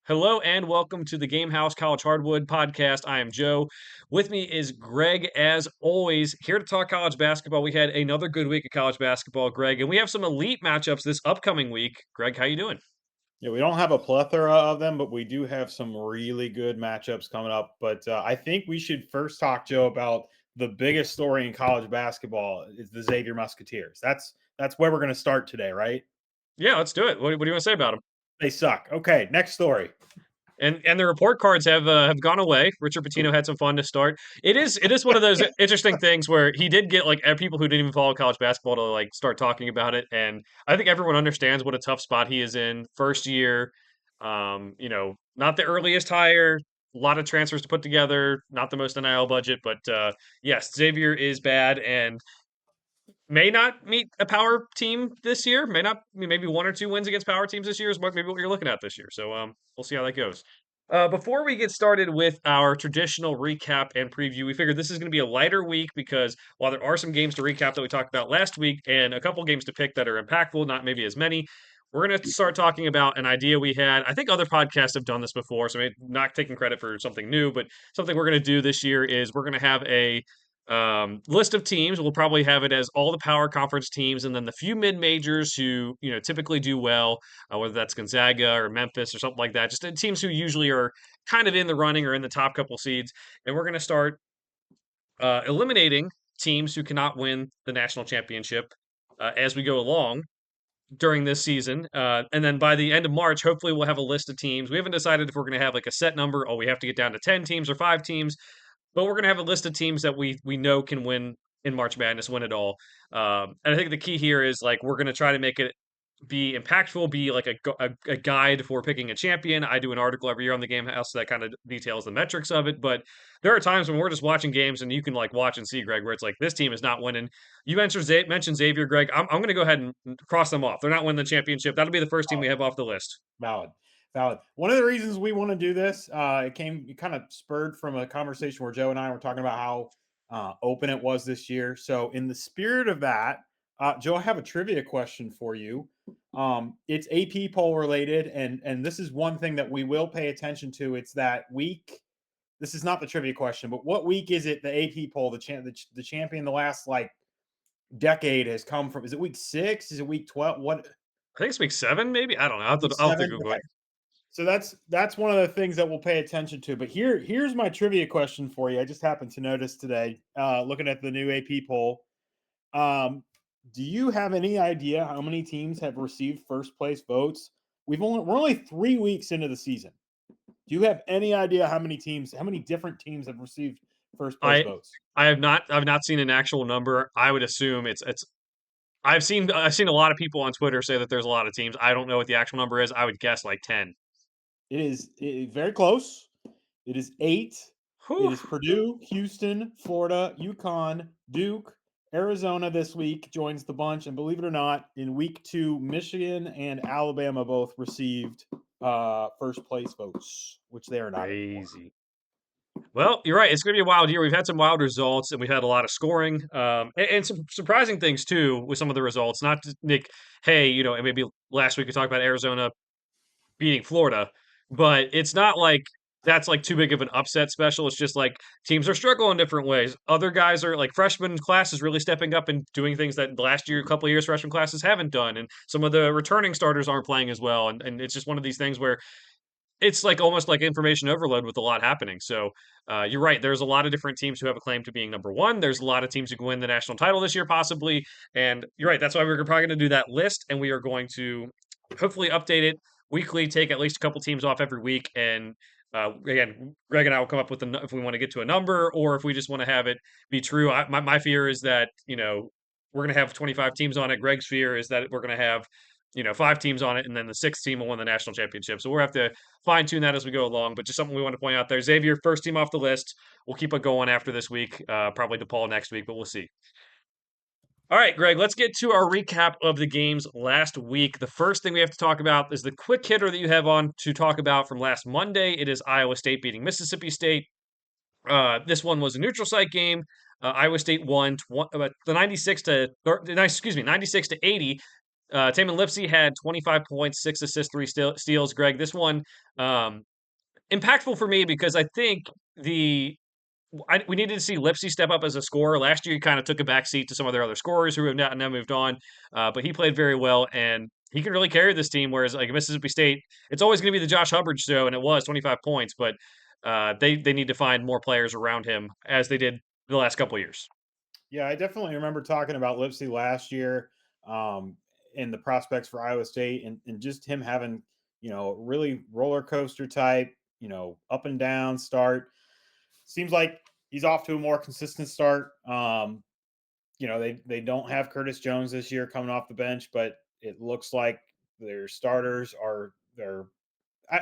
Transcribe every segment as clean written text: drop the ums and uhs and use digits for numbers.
Hello and welcome to the Game House College Hardwood podcast. I am Joe. With me is Greg, as always, here to talk college basketball. We had another good week of college basketball, Greg, and we have some elite matchups this upcoming week. Greg, how you doing? Yeah, we don't have a plethora of them, but we do have some really good matchups coming up. But I think we should first talk, Joe, about the biggest story in college basketball is the Xavier Musketeers. That's where we're going to start today, right? Yeah, let's do it. What do you want to say about them? They suck. Okay, next story. And the report cards have gone away. Richard Pitino had some fun to start. It is one of those interesting things where he did get people who didn't even follow college basketball to start talking about it, and I think everyone understands what a tough spot he is in. First year, not the earliest hire, a lot of transfers to put together, not the most NIL budget, but yes, Xavier is bad and may not meet a power team this year. May not, maybe one or two wins against power teams this year is maybe what you're looking at this year. So we'll see how that goes. Before we get started with our traditional recap and preview, we figured this is going to be a lighter week because while there are some games to recap that we talked about last week and a couple games to pick that are impactful, not maybe as many, we're going to start talking about an idea we had. I think other podcasts have done this before, so maybe not taking credit for something new, but something we're going to do this year is we're going to have a list of teams. We'll probably have it as all the power conference teams, and then the few mid majors who typically do well, whether that's Gonzaga or Memphis or something like that. Just teams who usually are kind of in the running or in the top couple seeds. And we're going to start eliminating teams who cannot win the national championship as we go along during this season. And then by the end of March, hopefully we'll have a list of teams. We haven't decided if we're going to have like a set number. Oh, we have to get down to 10 teams or 5 teams, but we're going to have a list of teams that we know can win in March Madness, win it all. And I think the key here is we're going to try to make it be impactful, be like a guide for picking a champion. I do an article every year on the Game House that kind of details the metrics of it. But there are times when we're just watching games and you can watch and see, Greg, where it's like this team is not winning. You mentioned Xavier, Greg. I'm going to go ahead and cross them off. They're not winning the championship. That'll be the first team we have off the list. Valid. Valid. One of the reasons we want to do this, it kind of spurred from a conversation where Joe and I were talking about how open it was this year. So, in the spirit of that, Joe, I have a trivia question for you. It's AP poll related, and this is one thing that we will pay attention to. It's that week. This is not the trivia question, but what week is it? The AP poll, the champion, the last decade has come from. Is it week 6? Is it week 12? What? I think it's week 7, maybe. I don't know. Week I'll have to 7. Google Okay. it. So that's one of the things that we'll pay attention to. But here's my trivia question for you. I just happened to notice today, looking at the new AP poll. Do you have any idea how many teams have received first place votes? We're only 3 weeks into the season. Do you have any idea how many different teams have received first place I votes? I've not seen an actual number. I would assume it's I've seen a lot of people on Twitter say that there's a lot of teams. I don't know what the actual number is. I would guess 10. It is very close. It is 8. It Whew. is Purdue, Houston, Florida, UConn, Duke, Arizona this week joins the bunch. And believe it or not, in week 2, Michigan and Alabama both received first place votes, which they are not anymore. Crazy. Well, you're right. It's going to be a wild year. We've had some wild results, and we've had a lot of scoring, and some surprising things too with some of the results. Not to Nick, hey, and maybe last week we talked about Arizona beating Florida, but it's not like that's too big of an upset special. It's just teams are struggling in different ways. Other guys are freshman classes really stepping up and doing things that last year, a couple of years, freshman classes haven't done, and some of the returning starters aren't playing as well. And it's just one of these things where it's almost like information overload with a lot happening. So you're right. There's a lot of different teams who have a claim to being number one. There's a lot of teams who can win the national title this year, possibly. And you're right. That's why we're probably going to do that list, and we are going to hopefully update it weekly. Take at least a couple teams off every week, and again, Greg and I will come up with if we want to get to a number or if we just want to have it be true. My fear is that we're going to have 25 teams on it. Greg's fear is that we're going to have 5 teams on it, and then the 6th team will win the national championship. So we'll have to fine tune that as we go along. But just something we want to point out there. Xavier, first team off the list. We'll keep it going after this week, probably DePaul next week, but we'll see. All right, Greg, let's get to our recap of the games last week. The first thing we have to talk about is the quick hitter that you have on to talk about from last Monday. It is Iowa State beating Mississippi State. This one was a neutral site game. Iowa State won the 96 to 80. Tamin Lipsey had 25 points, 6 assists, 3 steals. Greg, this one um, impactful for me because I think the we needed to see Lipsey step up as a scorer. Last year, he kind of took a back seat to some of their other scorers who have now moved on, but he played very well and he can really carry this team. Whereas like Mississippi State, it's always going to be the Josh Hubbard show, and it was 25 points, but they need to find more players around him as they did the last couple of years. Yeah, I definitely remember talking about Lipsey last year, um, and the prospects for Iowa State, and just him having, really roller coaster type, up and down start. Seems like he's off to a more consistent start. They don't have Curtis Jones this year coming off the bench, but it looks like their starters are they're.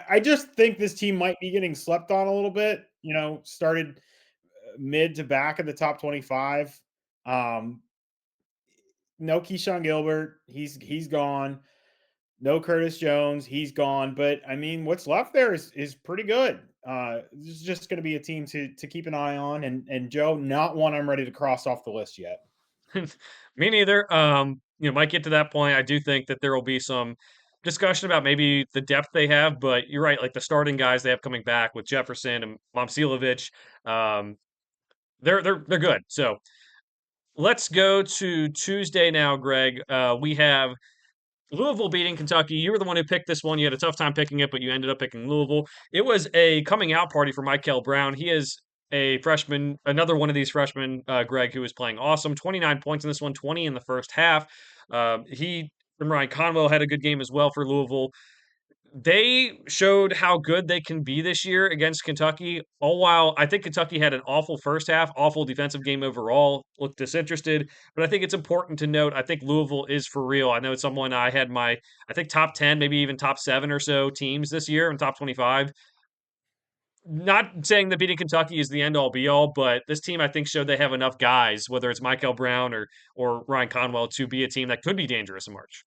I just think this team might be getting slept on a little bit. Started mid to back of the top 25. Um, no Keyshawn Gilbert, he's gone. No Curtis Jones, he's gone. But I mean, what's left there is pretty good. This is just going to be a team to keep an eye on. And Joe, not one I'm ready to cross off the list yet. Me neither. Might get to that point. I do think that there will be some discussion about maybe the depth they have, but you're right. Like the starting guys they have coming back with Jefferson and Momcilovic, um, they're good. So let's go to Tuesday now, Greg. We have Louisville beating Kentucky. You were the one who picked this one. You had a tough time picking it, but you ended up picking Louisville. It was a coming out party for Michael Brown. He is a freshman, another one of these freshmen, Greg, who is playing awesome. 29 points in this one, 20 in the first half. He and Ryan Conwell had a good game as well for Louisville. They showed how good they can be this year against Kentucky. All while I think Kentucky had an awful first half, awful defensive game overall, looked disinterested. But I think it's important to note, I think Louisville is for real. I know it's someone I had I think top 10, maybe even top 7 or so teams this year and top 25. Not saying that beating Kentucky is the end all be all, but this team I think showed they have enough guys, whether it's Michael Brown or Ryan Conwell, to be a team that could be dangerous in March.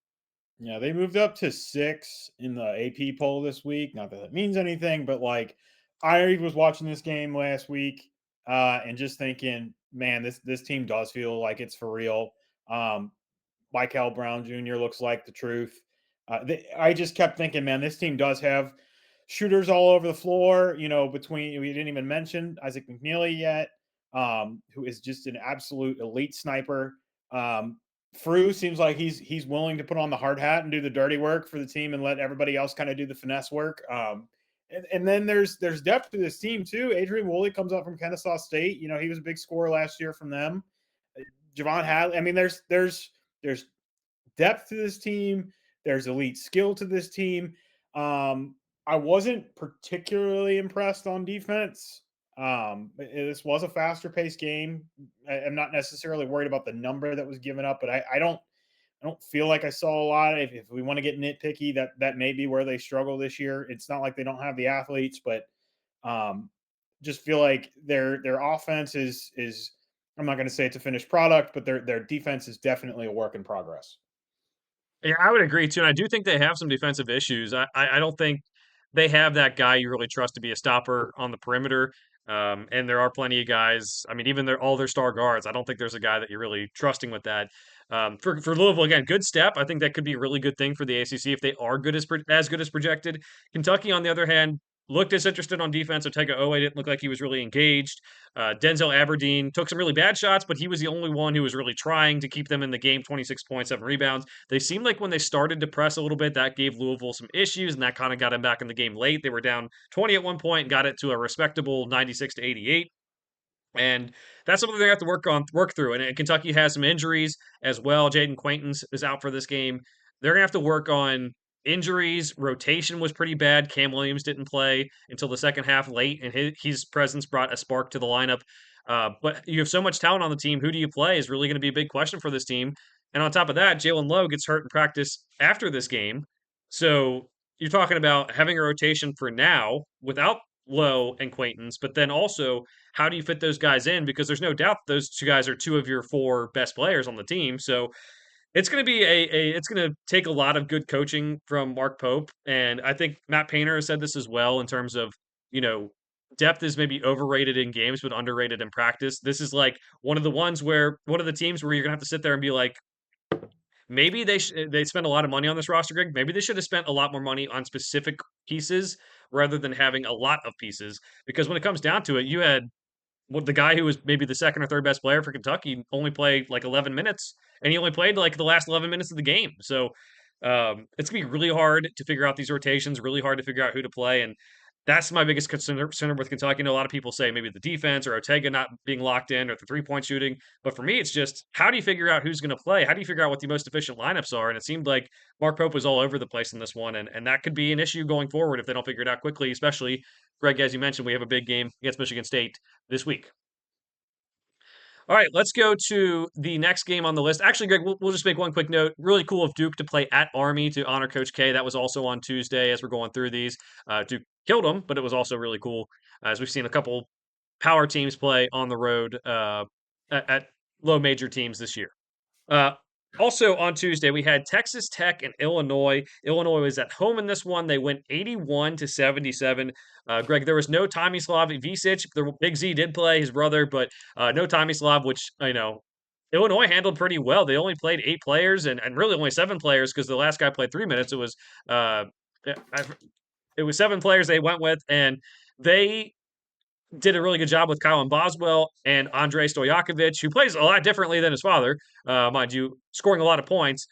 Yeah, they moved up to 6 in the AP poll this week. Not that that means anything, but like I was watching this game last week, and just thinking, man, this team does feel like it's for real. Um, Michael Brown Jr. looks like the truth. I just kept thinking, man, this team does have shooters all over the floor. Between we didn't even mention Isaac McNeely yet, who is just an absolute elite sniper. Frew seems like he's willing to put on the hard hat and do the dirty work for the team and let everybody else kind of do the finesse work. And then there's depth to this team too. Adrian Woolley comes up from Kennesaw State. He was a big scorer last year from them. Javon Hadley. I mean, there's depth to this team. There's elite skill to this team. I wasn't particularly impressed on defense. This was a faster paced game. I'm not necessarily worried about the number that was given up, but I don't feel like I saw a lot. If we want to get nitpicky, that may be where they struggle this year. It's not like they don't have the athletes, but um, just feel like their offense is I'm not going to say it's a finished product, but their defense is definitely a work in progress. Yeah, I would agree too. And I do think they have some defensive issues. I don't think they have that guy you really trust to be a stopper on the perimeter. And there are plenty of guys. I mean, even all their star guards. I don't think there's a guy that you're really trusting with that. For Louisville again, good step. I think that could be a really good thing for the ACC if they are as good as projected. Kentucky, on the other hand, looked disinterested on defense. Otega Owe didn't look like he was really engaged. Denzel Aberdeen took some really bad shots, but he was the only one who was really trying to keep them in the game. 26 points, 7 rebounds. They seemed like when they started to press a little bit, that gave Louisville some issues, and that kind of got them back in the game late. They were down 20 at one point and got it to a respectable 96 to 88. And that's something they have to work through. And Kentucky has some injuries as well. Jaden Quaintance is out for this game. They're gonna have to work on injuries. Rotation was pretty bad. Cam Williams didn't play until the second half late, and his presence brought a spark to the lineup. But you have so much talent on the team. Who do you play is really going to be a big question for this team. And on top of that, Jalen Lowe gets hurt in practice after this game. So you're talking about having a rotation for now without Lowe and Quaintance, but then also how do you fit those guys in? Because there's no doubt those two guys are two of your 4 best players on the team. So it's going to be it's going to take a lot of good coaching from Mark Pope, and I think Matt Painter has said this as well in terms of you know depth is maybe overrated in games but underrated in practice. This is like one of the teams where you're going to have to sit there and be like, maybe they spent a lot of money on this roster, Greg. Maybe they should have spent a lot more money on specific pieces rather than having a lot of pieces. Because when it comes down to it, you had the guy who was maybe the second or third best player for Kentucky only played like 11 minutes, and he only played like the last 11 minutes of the game. So it's gonna be really hard to figure out these rotations, really hard to figure out who to play, and that's my biggest concern with Kentucky. I know a lot of people say maybe the defense or Ortega not being locked in or the 3-point shooting, but for me, it's just how do you figure out who's going to play? How do you figure out what the most efficient lineups are? And it seemed like Mark Pope was all over the place in this one, and that could be an issue going forward if they don't figure it out quickly. Especially, Greg, as you mentioned, we have a big game against Michigan State this week. All right, let's go to the next game on the list. Actually, Greg, we'll just make one quick note. Really cool of Duke to play at Army to honor Coach K. That was also on Tuesday as we're going through these. Duke killed them, but it was also really cool as we've seen a couple power teams play on the road at low major teams this year. Uh, Also on Tuesday, we had Texas Tech and Illinois. Illinois was at home in this one. They went 81-77. Greg, there was no Tomislav Visic. The Big Z did play, his brother, but no Tomislav, which Illinois handled pretty well. They only played 8 players and really only 7 players because the last guy played 3 minutes. Uh, it was 7 players they went with, and they did a really good job with Kylan Boswell and Andrei Stojakovic, who plays a lot differently than his father, mind you, scoring a lot of points.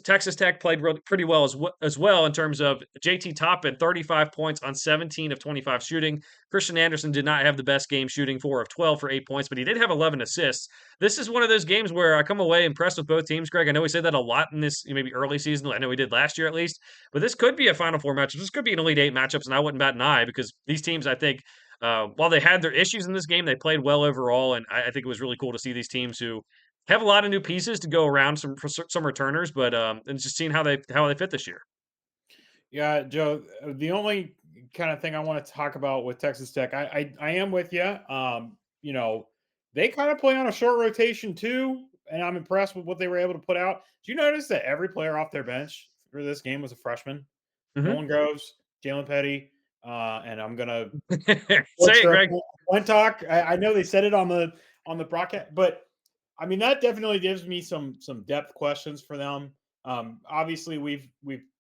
Texas Tech played pretty well as well in terms of JT Toppin, 35 points on 17 of 25 shooting. Christian Anderson did not have the best game shooting, 4 of 12 for 8 points, but he did have 11 assists. This is one of those games where I come away impressed with both teams, Greg. I know we said that a lot in this maybe early season. I know we did last year at least, but this could be a Final Four matchup. This could be an Elite Eight matchups, and I wouldn't bat an eye because these teams, I think, while they had their issues in this game, they played well overall, and I think it was really cool to see these teams who have a lot of new pieces to go around some returners, but and just seeing how they fit this year. Yeah, Joe. The only kind of thing I want to talk about with Texas Tech, I am with you. You know, they kind of play on a short rotation too, and I'm impressed with what they were able to put out. Do you notice that every player off their bench for this game was a freshman? Mm-hmm. Nolan Groves, Jalen Petty, and I'm gonna Say it, Greg. one talk. I know they said it on the broadcast, but I mean that definitely gives me some depth questions for them. Obviously, we've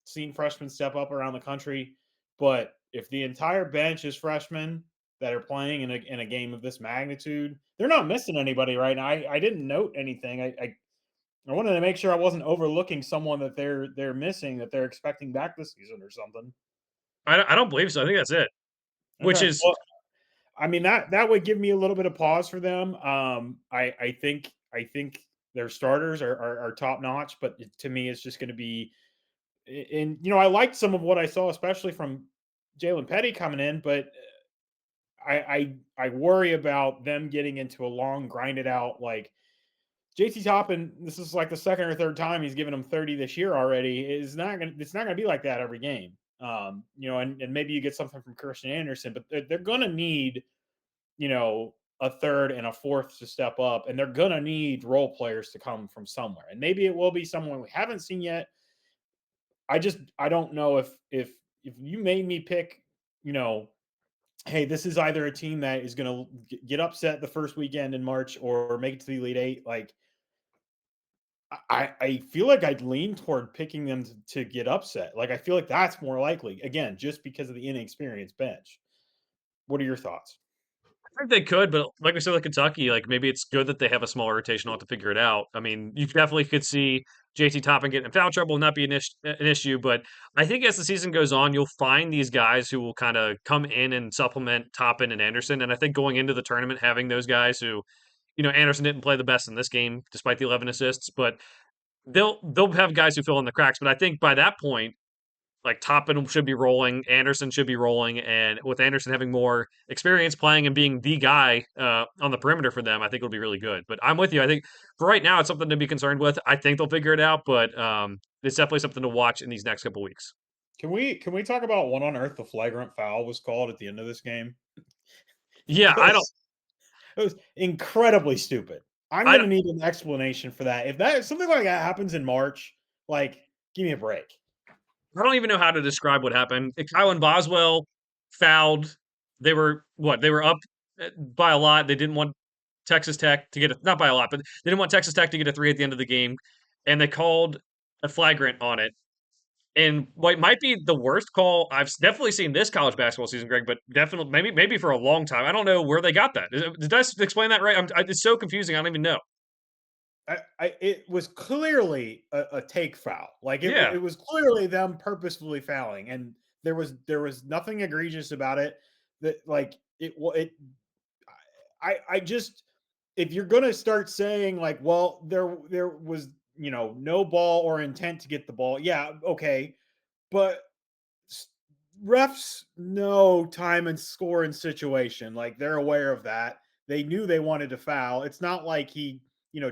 seen freshmen step up around the country, but if the entire bench is freshmen that are playing in a game of this magnitude, they're not missing anybody right now. I didn't note anything. I wanted to make sure I wasn't overlooking someone that they're missing that they're expecting back this season or something. I don't believe so. I think that's it. Which Okay. is Well, I mean that would give me a little bit of pause for them. I think their starters are top notch, but to me, it's just going to be. And I liked some of what I saw, especially from Jalen Petty coming in, but I worry about them getting into a long, grinded out like JT Toppin. This is like the second or third time he's given them 30 this year already. It's not gonna be like that every game. And maybe you get something from Christian Anderson, but they're gonna need a third and a fourth to step up, and they're gonna need role players to come from somewhere. And maybe it will be someone we haven't seen yet. I don't know if you made me pick, hey, this is either a team that is going to get upset the first weekend in March or make it to the Elite Eight. Like, I feel like I'd lean toward picking them to get upset. Like, I feel like that's more likely, again, just because of the inexperienced bench. What are your thoughts? I think they could, but like we said with Kentucky, like maybe it's good that they have a smaller rotation. I'll have to figure it out. I mean, you definitely could see JT Toppin getting in foul trouble and not be an issue, but I think as the season goes on, you'll find these guys who will kind of come in and supplement Toppin and Anderson. And I think going into the tournament, having those guys who, Anderson didn't play the best in this game despite the 11 assists, but they'll have guys who fill in the cracks. But I think by that point, like Toppin should be rolling, Anderson should be rolling, and with Anderson having more experience playing and being the guy on the perimeter for them, I think it'll be really good. But I'm with you. I think for right now, it's something to be concerned with. I think they'll figure it out, but it's definitely something to watch in these next couple weeks. Can we talk about what on earth the flagrant foul was called at the end of this game? Yeah, I don't. It was incredibly stupid. I'm I going to don't, need an explanation for that. If something like that happens in March, like, give me a break. I don't even know how to describe what happened. Kylan Boswell fouled. They were what? They were up by a lot. They didn't want Texas Tech to get not by a lot, but they didn't want Texas Tech to get a three at the end of the game, and they called a flagrant on it. And what might be the worst call I've definitely seen this college basketball season, Greg, but definitely maybe for a long time. I don't know where they got that. Did I explain that right? It's so confusing. I don't even know. It was clearly a take foul. Like Yeah, it was clearly them purposefully fouling, and there was nothing egregious about it. That like it. I just if you're gonna start saying like, well, there was no ball or intent to get the ball. Yeah, okay, but refs know time and score and situation. Like they're aware of that. They knew they wanted to foul. It's not like he,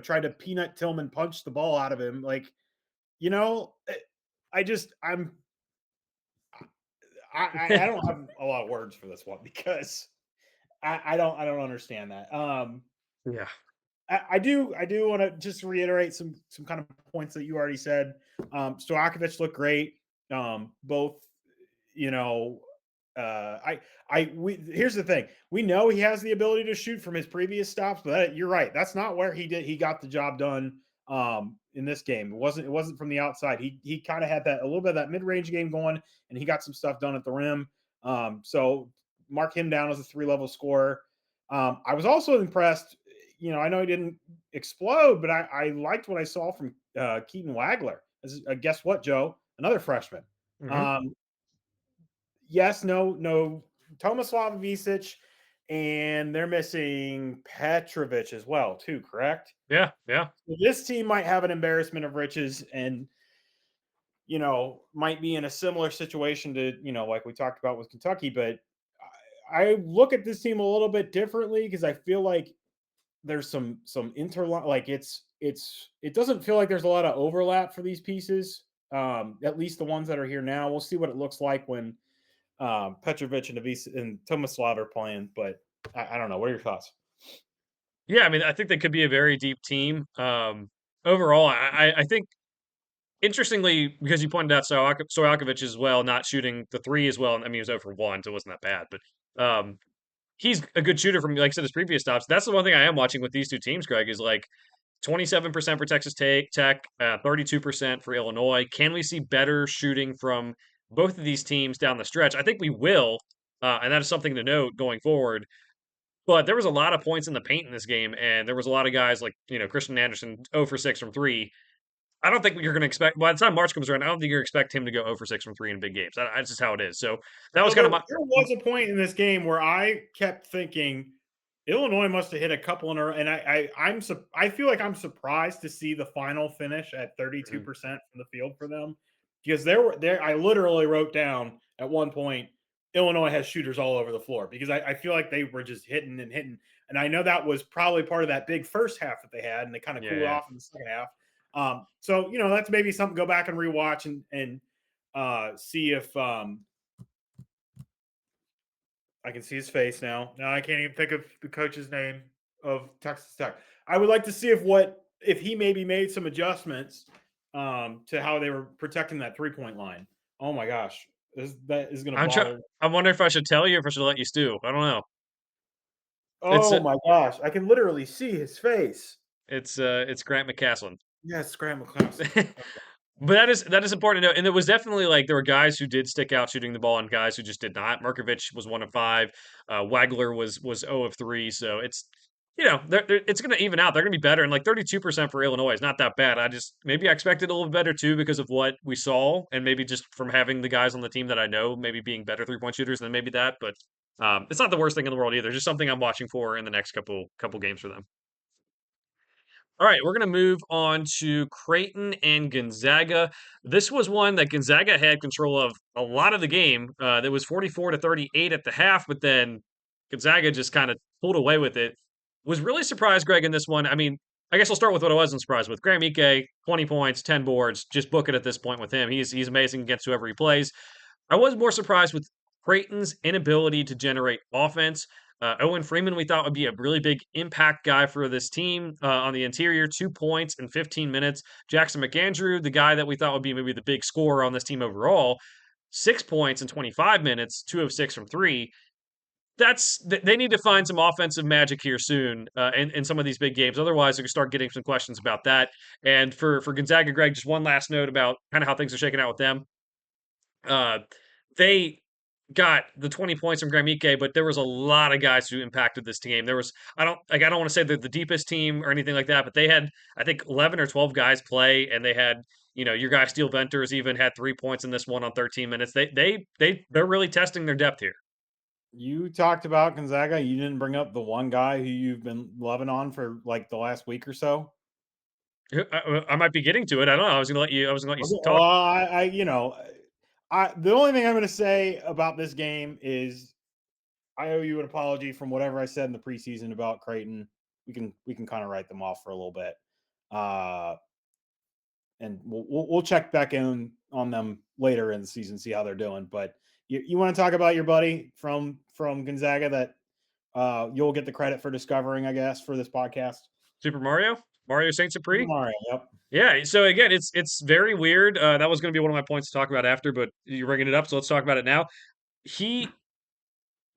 tried to peanut Tillman punch the ball out of him. Like, you know, eh, I just I don't have a lot of words for this one because I don't understand that. yeah, I do want to just reiterate some kind of points that you already said. Stojakovic looked great. Both, you know, we here's the thing. We know he has the ability to shoot from his previous stops, but you're right. That's not where he got the job done in this game. It wasn't from the outside. He kind of had that a little bit of that mid-range game going, and he got some stuff done at the rim. So mark him down as a 3-level scorer. I was also impressed. I know he didn't explode, but I liked what I saw from Keaton Wagler. Guess what, Joe? Another freshman. hmm Um, yes, no, Tomislav Visic, and they're missing Petrovic as well, too. Correct. yeah, yeah. So this team might have an embarrassment of riches, and might be in a similar situation to like we talked about with Kentucky. But I look at this team a little bit differently because I feel like there's some interlock. Like it doesn't feel like there's a lot of overlap for these pieces. At least the ones that are here now. We'll see what it looks like when Petrovic and Tomislav are playing. But I don't know. What are your thoughts? Yeah, I mean, I think they could be a very deep team. Overall, I think interestingly, because you pointed out Stojakovic as well, not shooting the three as well. I mean, he was over 1, so it wasn't that bad. But he's a good shooter from, like I said, his previous stops. That's the one thing I am watching with these two teams, Greg, is like 27% for Texas Tech, 32% for Illinois. Can we see better shooting from both of these teams down the stretch? I think we will, and that is something to note going forward. But there was a lot of points in the paint in this game, and there was a lot of guys like Christian Anderson 0 for 6 from three. I don't think you're going to expect by the time March comes around. I don't think you're expect him to go 0 for 6 from three in big games. That's just how it is. So that was Well, kind there of my there was a point in this game where I kept thinking Illinois must have hit a couple in a row, and I feel like I'm surprised to see the final finish at Mhm. 32% from the field for them because there I literally wrote down at one point Illinois has shooters all over the floor because I feel like they were just hitting and hitting, and I know that was probably part of that big first half that they had, and they kind of yeah, cooled yeah. off in the second half. So that's maybe something to go back and rewatch and see if I can see his face now. Now I can't even think of the coach's name of Texas Tech. I would like to see if he maybe made some adjustments to how they were protecting that 3-point line. Oh my gosh, that is going to I'm trying. bother. I wonder if I should tell you or if I should let you stew. I don't know. It's Oh my gosh, I can literally see his face. it's Grant McCaslin. Yes, Graham McCloskey. But that is important to know, and it was definitely like there were guys who did stick out shooting the ball and guys who just did not. Markovich was 1 of 5. Wagler was 0 of 3. So it's going to even out. They're going to be better, and like 32% for Illinois is not that bad. Maybe I expected a little better too because of what we saw, and maybe just from having the guys on the team that I know maybe being better 3-point shooters than maybe that. But it's not the worst thing in the world either. Just something I'm watching for in the next couple games for them. All right, we're going to move on to Creighton and Gonzaga. This was one that Gonzaga had control of a lot of the game. That was 44-38 at the half, but then Gonzaga just kind of pulled away with it. Was really surprised, Greg, in this one. I mean, I guess I'll start with what I wasn't surprised with. Graham Ike, 20 points, 10 boards. Just book it at this point with him. He's amazing against whoever he plays. I was more surprised with Creighton's inability to generate offense. Owen Freeman, we thought would be a really big impact guy for this team on the interior, 2 points in 15 minutes. Jackson McAndrew, the guy that we thought would be maybe the big scorer on this team overall, 6 points in 25 minutes, 2 of 6 from three. they need to find some offensive magic here soon in some of these big games. Otherwise, they're going to start getting some questions about that. And for Gonzaga, Greg, just one last note about kind of how things are shaking out with them. Uh, they got the 20 points from Graham Ike, but there was a lot of guys who impacted this team. There was I don't want to say they're the deepest team or anything like that, but they had I think 11 or 12 guys play, and they had your guy Steel Venters even had 3 points in this one on 13 minutes. They're really testing their depth here. You talked about Gonzaga. You didn't bring up the one guy who you've been loving on for like the last week or so. I might be getting to it. I don't know. I was gonna let you Okay, well, talk. the only thing I'm going to say about this game is I owe you an apology from whatever I said in the preseason about Creighton. We can kind of write them off for a little bit, uh, and we'll check back in on them later in the season, see how they're doing. But you want to talk about your buddy from Gonzaga that you'll get the credit for discovering, I guess, for this podcast. Super Mario Saint Super Supreme. Mario. Yep. Yeah. So again, it's very weird. That was going to be one of my points to talk about after, but you're bringing it up, so let's talk about it now. He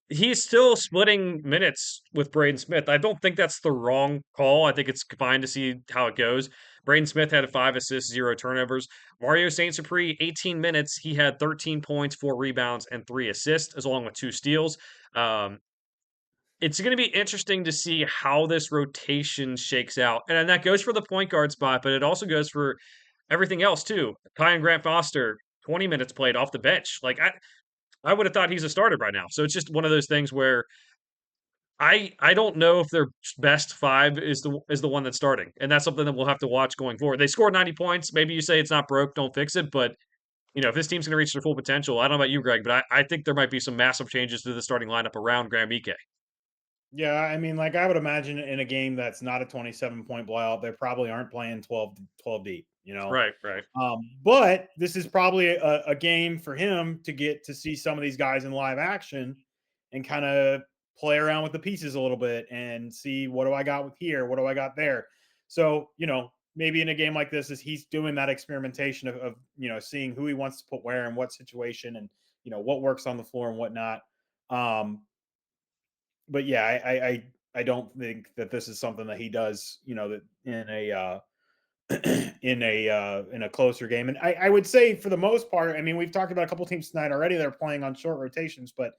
he's still splitting minutes with Braden Smith. I don't think that's the wrong call. I think it's fine to see how it goes. Braden Smith had 5 assists, 0 turnovers. Mario Saint Supreme, 18 minutes. He had 13 points, 4 rebounds, and 3 assists, as along with 2 steals. Um, it's going to be interesting to see how this rotation shakes out. And that goes for the point guard spot, but it also goes for everything else too. Ty and Grant Foster, 20 minutes played off the bench. I would have thought he's a starter by now. So it's just one of those things where I don't know if their best five is the one that's starting, and that's something that we'll have to watch going forward. They scored 90 points. Maybe you say it's not broke, don't fix it. But if this team's going to reach their full potential, I don't know about you, Greg, but I think there might be some massive changes to the starting lineup around Graham Ike. Yeah, I mean, like I would imagine in a game that's not a 27-point blowout, they probably aren't playing 12 deep, Right, right. But this is probably a game for him to get to see some of these guys in live action and kind of play around with the pieces a little bit and see what do I got with here, what do I got there. So, maybe in a game like this, is he's doing that experimentation of seeing who he wants to put where and what situation and what works on the floor and whatnot. But yeah, I don't think that this is something that he does, that in a in a closer game. And I would say for the most part, I mean, we've talked about a couple teams tonight already. They're playing on short rotations, but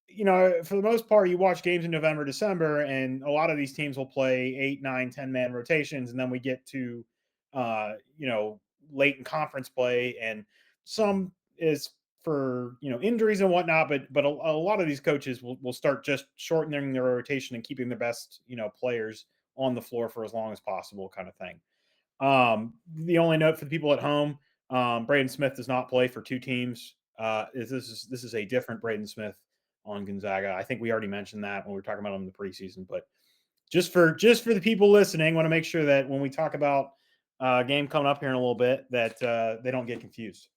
for the most part, you watch games in November, December, and a lot of these teams will play 8, 9, 10 man rotations, and then we get to late in conference play, and some is for injuries and whatnot, but a lot of these coaches will start just shortening their rotation and keeping the best players on the floor for as long as possible, kind of thing. The only note for the people at home, Braden Smith does not play for two teams. This is a different Braden Smith on Gonzaga. I think we already mentioned that when we were talking about him in the preseason, but just for the people listening, want to make sure that when we talk about game coming up here in a little bit, that they don't get confused.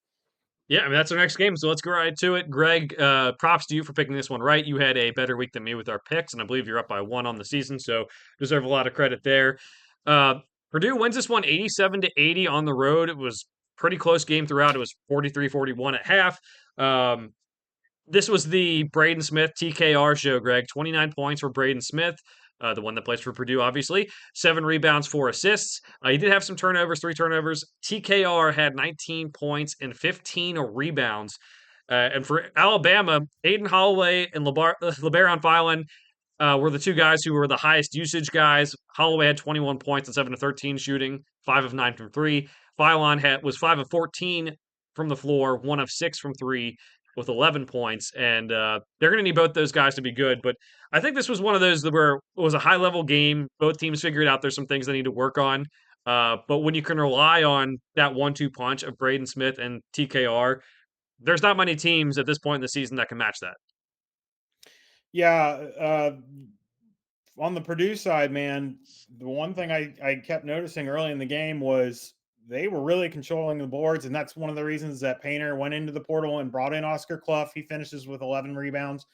Yeah, I mean that's our next game, so let's go right to it. Greg, props to you for picking this one right. You had a better week than me with our picks, and I believe you're up by 1 on the season, so deserve a lot of credit there. Purdue wins this one 87-80 on the road. It was pretty close game throughout. It was 43-41 at half. This was the Braden Smith TKR show, Greg. 29 points for Braden Smith, the one that plays for Purdue, obviously. 7 rebounds, 4 assists. He did have some turnovers, 3 turnovers. TKR had 19 points and 15 rebounds. And for Alabama, Aiden Holloway and LeBaron Filan were the two guys who were the highest usage guys. Holloway had 21 points and 7 of 13 shooting, 5 of 9 from 3. Filan was 5 of 14 from the floor, 1 of 6 from 3 with 11 points. And they're going to need both those guys to be good. But I think this was one of those where it was a high level game. Both teams figured out there's some things they need to work on. But when you can rely on that 1-2 punch of Braden Smith and TKR, there's not many teams at this point in the season that can match that. Yeah, on the Purdue side, man, the one thing I kept noticing early in the game was they were really controlling the boards, and that's one of the reasons that Painter went into the portal and brought in Oscar Clough. He finishes with 11 rebounds.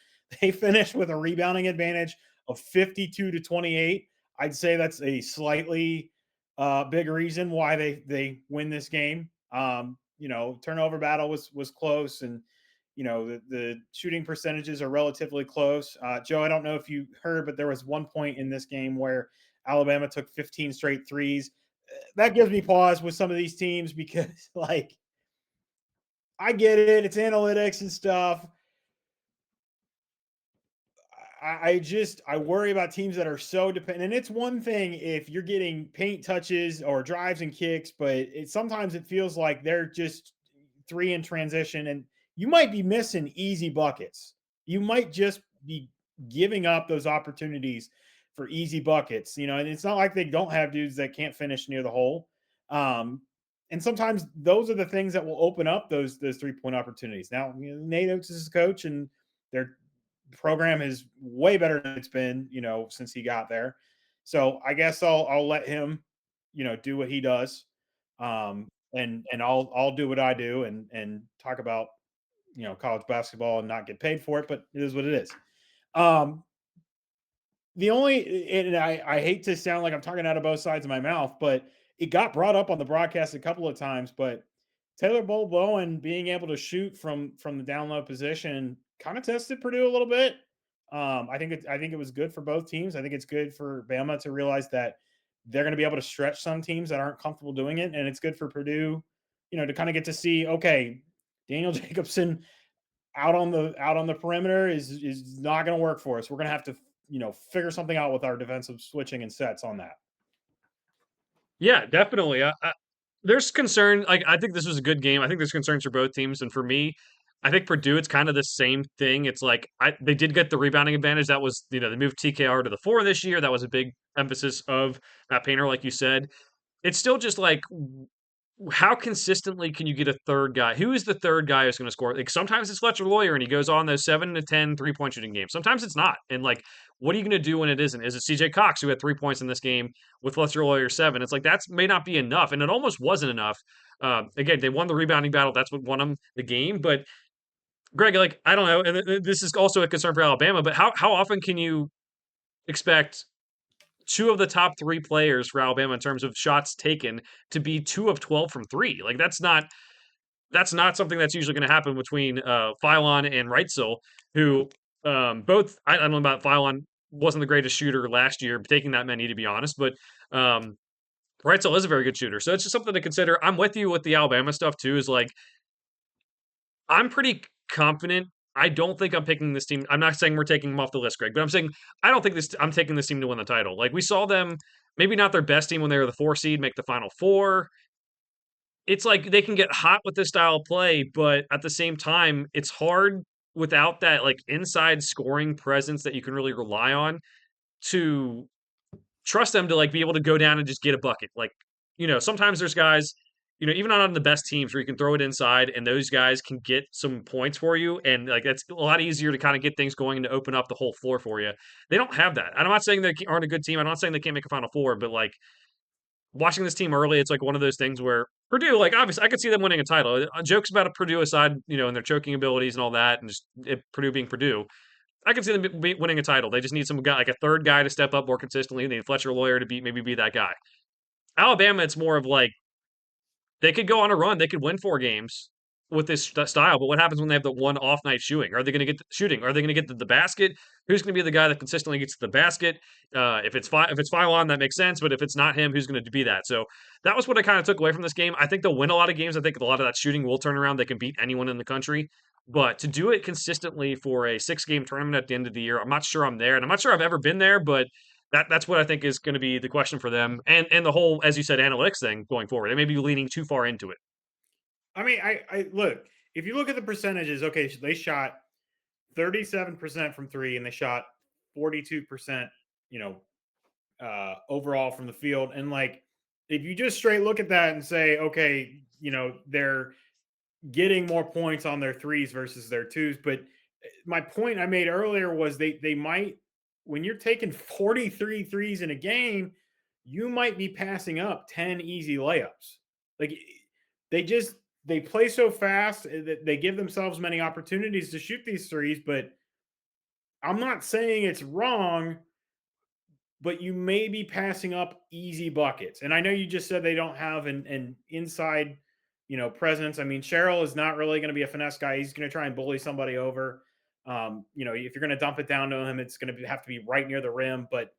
They finished with a rebounding advantage of 52-28. I'd say that's a slightly big reason why they win this game. Turnover battle was close, and the shooting percentages are relatively close. Joe, I don't know if you heard, but there was one point in this game where Alabama took 15 straight threes. That gives me pause with some of these teams because, like, I get it, it's analytics and stuff. I worry about teams that are so dependent. And it's one thing if you're getting paint touches or drives and kicks, but sometimes it feels like they're just three in transition, and you might be missing easy buckets. You might just be giving up those opportunities for easy buckets. And it's not like they don't have dudes that can't finish near the hole. Um, and sometimes those are the things that will open up those 3-point opportunities. Now, Nate Oates is his coach, and they're program is way better than it's been, since he got there. So I guess I'll let him, do what he does. And I'll do what I do and talk about, college basketball and not get paid for it, but it is what it is. Um, the only and I hate to sound like I'm talking out of both sides of my mouth, but it got brought up on the broadcast a couple of times. But Taylor Bull Bowen being able to shoot from the down low position kind of tested Purdue a little bit. I think it was good for both teams. I think it's good for Bama to realize that they're going to be able to stretch some teams that aren't comfortable doing it, and it's good for Purdue, to kind of get to see, okay, Daniel Jacobson out on the perimeter is not going to work for us. We're going to have to figure something out with our defensive switching and sets on that. Yeah, definitely. There's concern. Like, I think this was a good game. I think there's concerns for both teams, and for me, I think Purdue. It's kind of the same thing. It's like they did get the rebounding advantage. That was they moved TKR to the 4 this year. That was a big emphasis of Matt Painter, like you said. It's still just like how consistently can you get a third guy? Who is the third guy who's going to score? Like sometimes it's Fletcher Lawyer and he goes on those 7 to 10 3-point shooting games. Sometimes it's not. And like, what are you going to do when it isn't? Is it CJ Cox who had 3 points in this game with Fletcher Lawyer 7? It's like that's may not be enough, and it almost wasn't enough. Again, they won the rebounding battle. That's what won them the game. But Greg, like I don't know, and this is also a concern for Alabama. But how often can you expect two of the top 3 players for Alabama in terms of shots taken to be 2 of 12 from three? Like that's not something that's usually going to happen between Philon and Reitzel, who both I don't know about Philon wasn't the greatest shooter last year, taking that many to be honest, but Reitzel is a very good shooter, so it's just something to consider. I'm with you with the Alabama stuff too. Is like I'm pretty confident. I don't think I'm picking this team. I'm not saying we're taking them off the list, Greg, but I'm saying I don't think this. I'm taking this team to win the title. Like we saw them, maybe not their best team when they were the 4 seed, make the Final Four. It's like they can get hot with this style of play, but at the same time, it's hard without that like inside scoring presence that you can really rely on to trust them to like be able to go down and just get a bucket. Like, sometimes there's guys, even on the best teams where you can throw it inside and those guys can get some points for you. And like that's a lot easier to kind of get things going and to open up the whole floor for you. They don't have that. I'm not saying they aren't a good team. I'm not saying they can't make a Final Four, but like watching this team early, it's like one of those things where Purdue, like obviously, I could see them winning a title. Jokes about a Purdue aside, and their choking abilities and all that, and just Purdue being Purdue. I can see them winning a title. They just need some guy, like a third guy, to step up more consistently. They need Fletcher Lawyer to maybe be that guy. Alabama, it's more of like they could go on a run. They could win 4 games with this style. But what happens when they have the one off night shooting? Are they going to get shooting? Are they going to get to the basket? Who's going to be the guy that consistently gets to the basket? If it's Philon, that makes sense. But if it's not him, who's going to be that? So that was what I kind of took away from this game. I think they'll win a lot of games. I think a lot of that shooting will turn around. They can beat anyone in the country. But to do it consistently for a 6-game tournament at the end of the year, I'm not sure I'm there, and I'm not sure I've ever been there. But that's what I think is going to be the question for them, and the whole, as you said, analytics thing going forward. They may be leaning too far into it. I mean, I look, if you look at the percentages, okay, so they shot 37% from three and they shot 42%, overall from the field. And like, if you just straight look at that and say, okay, they're getting more points on their threes versus their twos. But my point I made earlier was they might, when you're taking 43 threes in a game, you might be passing up 10 easy layups. Like they play so fast that they give themselves many opportunities to shoot these threes, but I'm not saying it's wrong, but you may be passing up easy buckets. And I know you just said they don't have an inside presence. I mean, Cheryl is not really going to be a finesse guy. He's going to try and bully somebody over. If you're going to dump it down to him, it's going to have to be right near the rim. But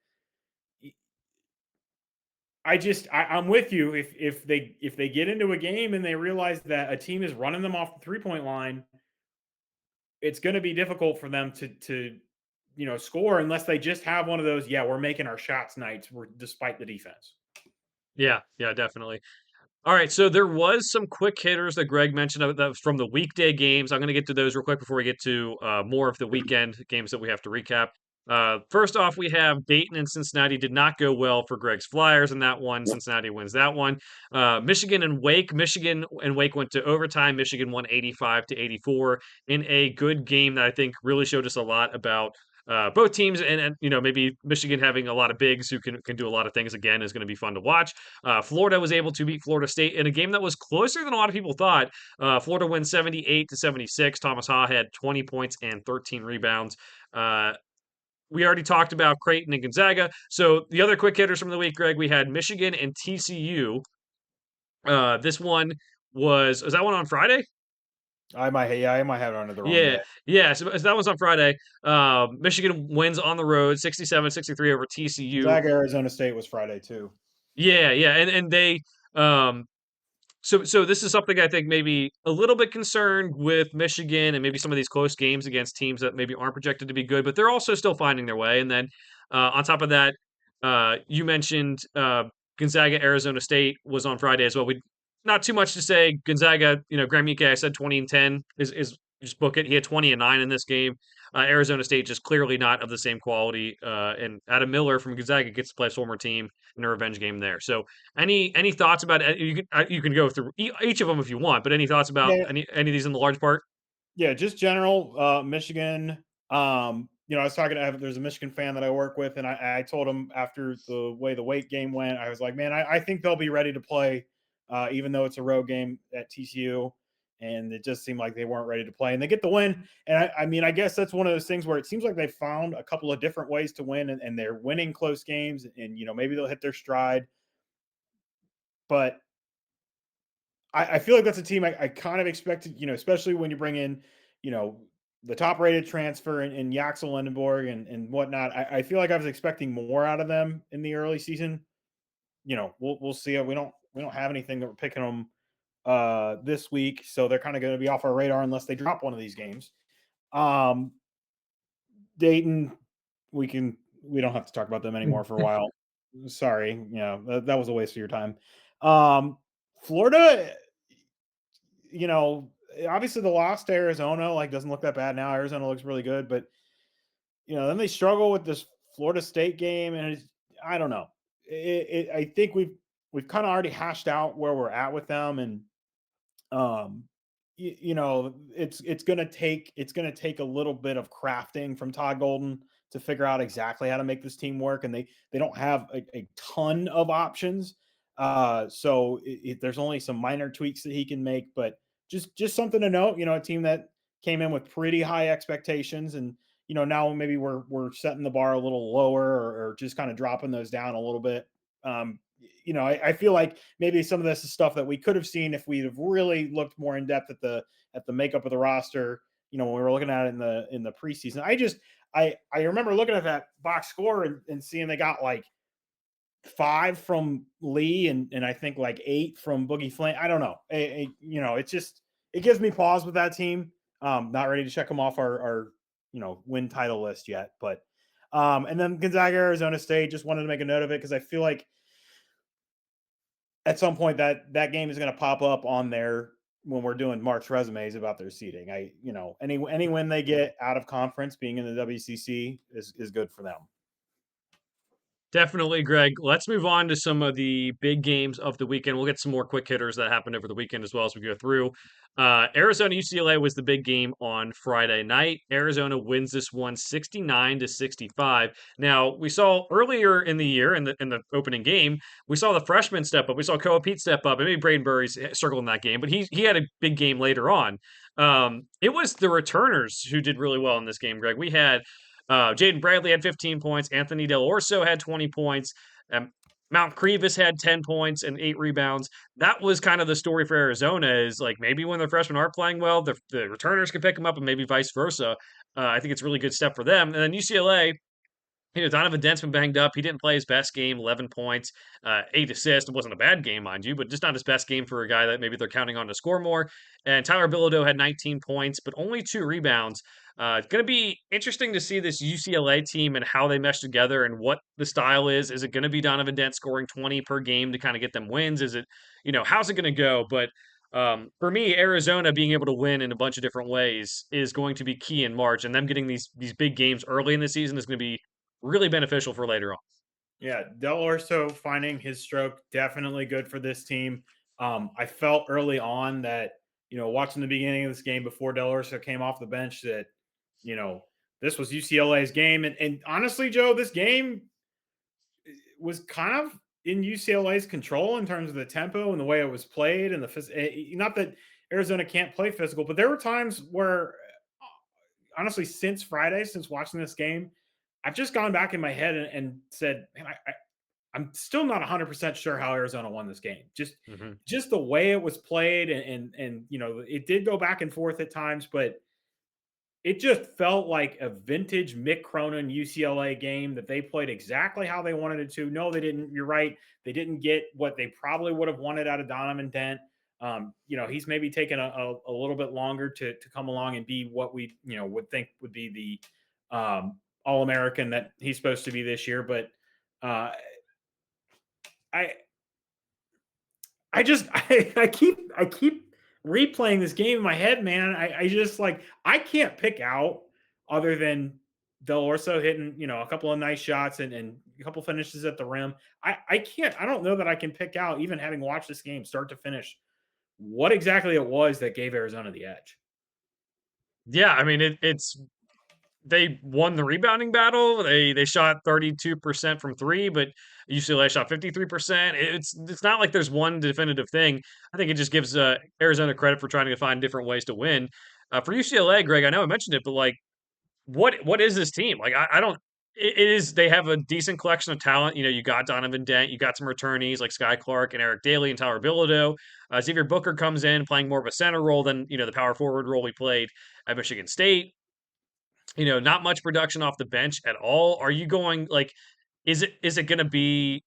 I'm with you. If they get into a game and they realize that a team is running them off the 3-point line, it's going to be difficult for them to score unless they just have one of those. Yeah, we're making our shots nights. Despite the defense. Yeah, yeah, definitely. All right, so there was some quick hitters that Greg mentioned that was from the weekday games. I'm going to get to those real quick before we get to more of the weekend games that we have to recap. First off, we have Dayton and Cincinnati did not go well for Greg's Flyers in that one. Cincinnati wins that one. Michigan and Wake. Michigan and Wake went to overtime. Michigan won 85-84 in a good game that I think really showed us a lot about both teams, and maybe Michigan having a lot of bigs who can do a lot of things again is going to be fun to watch. Florida was able to beat Florida State in a game that was closer than a lot of people thought. Florida wins 78-76. Thomas Ha had 20 points and 13 rebounds. We already talked about Creighton and Gonzaga. So the other quick hitters from the week, Greg, we had Michigan and TCU. This one was that one on Friday? I might have it under the wrong Yeah, day. yeah. So that was on Friday. Michigan wins on the road, 67-63 over TCU. Gonzaga, Arizona State was Friday too. Yeah, yeah, and they um so this is something I think maybe a little bit concerned with Michigan and maybe some of these close games against teams that maybe aren't projected to be good, but they're also still finding their way. And then on top of that, you mentioned Gonzaga, Arizona State was on Friday as well. We not too much to say. Gonzaga, Graham Ike, I said 20-10 is just book it. He had 20-9 in this game. Arizona State just clearly not of the same quality. And Adam Miller from Gonzaga gets to play a former team in a revenge game there. So any thoughts about it? You can go through each of them if you want, but any thoughts about Yeah, any of these in the large part? yeah, just general Michigan. I was talking to there's a Michigan fan that I work with, and I told him after the way the Wake game went, I was like, man, I think they'll be ready to play, even though it's a road game at TCU. And it just seemed like they weren't ready to play, and they get the win. And I mean, I guess that's one of those things where it seems like they found a couple of different ways to win, and they're winning close games, and maybe they'll hit their stride. But I feel like that's a team I kind of expected, especially when you bring in, you know, the top rated transfer and Yaxel Lindenborg and whatnot. I feel like I was expecting more out of them in the early season. We'll see. We don't have anything that we're picking them this week, so they're kind of going to be off our radar unless they drop one of these games. Um, Dayton, we don't have to talk about them anymore for a while. Sorry, that was a waste of your time. Florida, obviously the loss to Arizona like doesn't look that bad now. Arizona looks really good, but then they struggle with this Florida State game, and I don't know. I think we've kind of already hashed out where we're at with them, and um, it's gonna take a little bit of crafting from Todd Golden to figure out exactly how to make this team work, and they don't have a ton of options. So there's only some minor tweaks that he can make, but just something to note. A team that came in with pretty high expectations, and now maybe we're setting the bar a little lower, or just kind of dropping those down a little bit. I feel like maybe some of this is stuff that we could have seen if we'd have really looked more in depth at the makeup of the roster. When we were looking at it in the preseason. I remember looking at that box score and seeing they got like 5 from Lee and I think like 8 from Boogie Flint. I don't know. It gives me pause with that team. Not ready to check them off our win title list yet, but and then Gonzaga, Arizona State. Just wanted to make a note of it because I feel like at some point that game is going to pop up on there when we're doing March resumes about their seating. Any win they get out of conference being in the WCC is good for them. Definitely, Greg. Let's move on to some of the big games of the weekend. We'll get some more quick hitters that happened over the weekend as well as we go through. Arizona UCLA was the big game on Friday night. Arizona wins this one 69-65. Now, we saw earlier in the year in the opening game, we saw the freshmen step up. We saw Koa Pete step up, and maybe Braden Burry's circled in that game, but he had a big game later on. It was the returners who did really well in this game, Greg. We had Jaden Bradley had 15 points. Anthony Del Orso had 20 points. Mount Crevis had 10 points and 8 rebounds. That was kind of the story for Arizona is like maybe when their freshmen aren't playing well, the returners can pick them up and maybe vice versa. I think it's a really good step for them. And then UCLA, Donovan Dent's been banged up. He didn't play his best game, 11 points, 8 assists. It wasn't a bad game, mind you, but just not his best game for a guy that maybe they're counting on to score more. And Tyler Bilodeau had 19 points, but only 2 rebounds. It's going to be interesting to see this UCLA team and how they mesh together and what the style is. Is it going to be Donovan Dent scoring 20 per game to kind of get them wins? Is it, how's it going to go? But for me, Arizona being able to win in a bunch of different ways is going to be key in March, and them getting these big games early in the season is going to be really beneficial for later on. Yeah, Del Orso finding his stroke definitely good for this team. I felt early on that watching the beginning of this game before Del Orso came off the bench that you know this was UCLA's game, and honestly, Joe, this game was kind of in UCLA's control in terms of the tempo and the way it was played and not that Arizona can't play physical, but there were times where honestly, since Friday, since watching this game, I've just gone back in my head and said, man, I'm still not 100% sure how Arizona won this game. Just Mhm. just the way it was played, and it did go back and forth at times, but it just felt like a vintage Mick Cronin UCLA game that they played exactly how they wanted it to. No, they didn't. You're right. They didn't get what they probably would have wanted out of Donovan Dent. He's maybe taken a little bit longer to come along and be what we would think would be the All American that he's supposed to be this year. But uh, I I just I keep replaying this game in my head, man. I just like I can't pick out other than Del Orso hitting, a couple of nice shots and a couple finishes at the rim. I don't know that I can pick out, even having watched this game start to finish, what exactly it was that gave Arizona the edge. Yeah, I mean it's they won the rebounding battle. They shot 32% from three, but UCLA shot 53%. It's not like there's one definitive thing. I think it just gives Arizona credit for trying to find different ways to win. For UCLA, Greg, I know I mentioned it, but like what is this team? Like I don't it is they have a decent collection of talent. You got Donovan Dent, you got some returnees like Sky Clark and Eric Daly and Tyler Bilodeau. Xavier Booker comes in playing more of a center role than the power forward role he played at Michigan State. Not much production off the bench at all. Are you going like is it going to be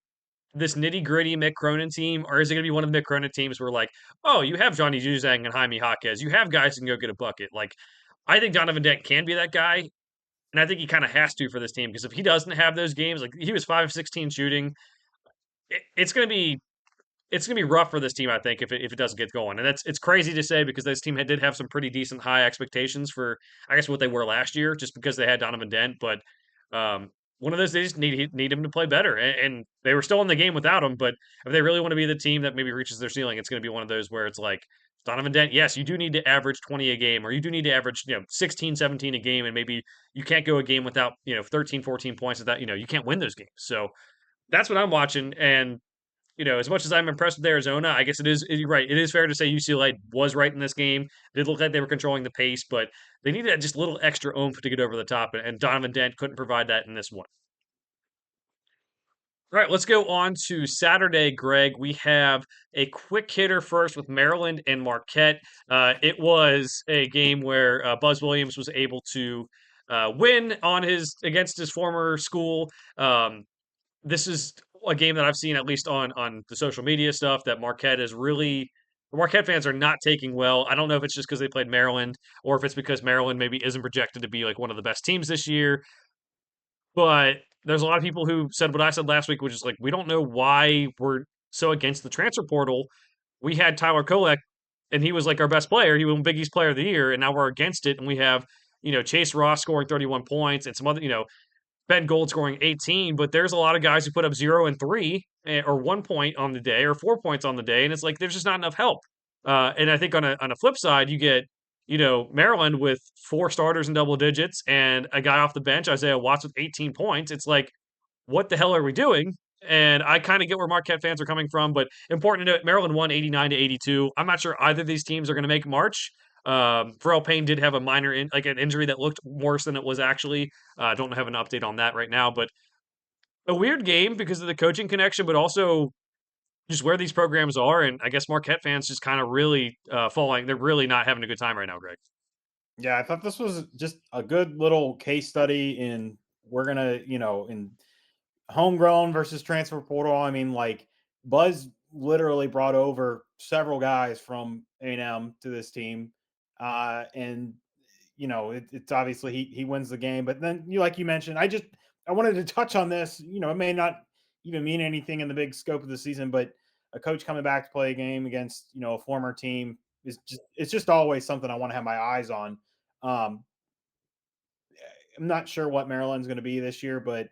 this nitty gritty Mick Cronin team, or is it going to be one of the Mick Cronin teams where like, oh, you have Johnny Juzang and Jaime Jaquez, you have guys who can go get a bucket. Like, I think Donovan Dent can be that guy, and I think he kind of has to for this team because if he doesn't have those games, like he was 5 of 16 shooting, it's going to be rough for this team, I think, if it doesn't get going. And it's crazy to say because this team did have some pretty decent high expectations for I guess what they were last year, just because they had Donovan Dent. But one of those they just need him to play better, and they were still in the game without him. But if they really want to be the team that maybe reaches their ceiling, it's going to be one of those where it's like Donovan Dent. Yes, you do need to average 20 a game, or you do need to average 16, 17 a game, and maybe you can't go a game without 13, 14 points. Without you can't win those games. So that's what I'm watching, and as much as I'm impressed with Arizona, I guess you're right. It is fair to say UCLA was right in this game. It did look like they were controlling the pace, but they needed just a little extra oomph to get over the top, and Donovan Dent couldn't provide that in this one. All right, let's go on to Saturday, Greg. We have a quick hitter first with Maryland and Marquette. It was a game where Buzz Williams was able to win against his former school. This is a game that I've seen at least on the social media stuff that Marquette fans are not taking well. I don't know if it's just because they played Maryland or if it's because Maryland maybe isn't projected to be like one of the best teams this year. But there's a lot of people who said what I said last week, which is like we don't know why we're so against the transfer portal. We had Tyler Kolek, and he was like our best player. He was Big East Player of the Year, and now we're against it. And we have Chase Ross scoring 31 points and some other Ben Gold scoring 18, but there's a lot of guys who put up 0 and 3 or 1 point on the day or 4 points on the day, and it's like there's just not enough help. And I think on a flip side, you get Maryland with 4 starters in double digits and a guy off the bench, Isaiah Watts with 18 points. It's like, what the hell are we doing? And I kind of get where Marquette fans are coming from, but important to note, Maryland won 89-82. I'm not sure either of these teams are going to make March. Pharrell Payne did have a an injury that looked worse than it was actually. I don't have an update on that right now, but a weird game because of the coaching connection, but also just where these programs are. And I guess Marquette fans just kind of really falling. They're really not having a good time right now, Greg. Yeah, I thought this was just a good little case study in we're gonna, in homegrown versus transfer portal. I mean, like Buzz literally brought over several guys from A&M to this team, and it's obviously he wins the game. But then you like you mentioned, I wanted to touch on this. It may not even mean anything in the big scope of the season, but a coach coming back to play a game against a former team is just it's just always something I want to have my eyes on. Um, I'm not sure what Maryland's going to be this year, but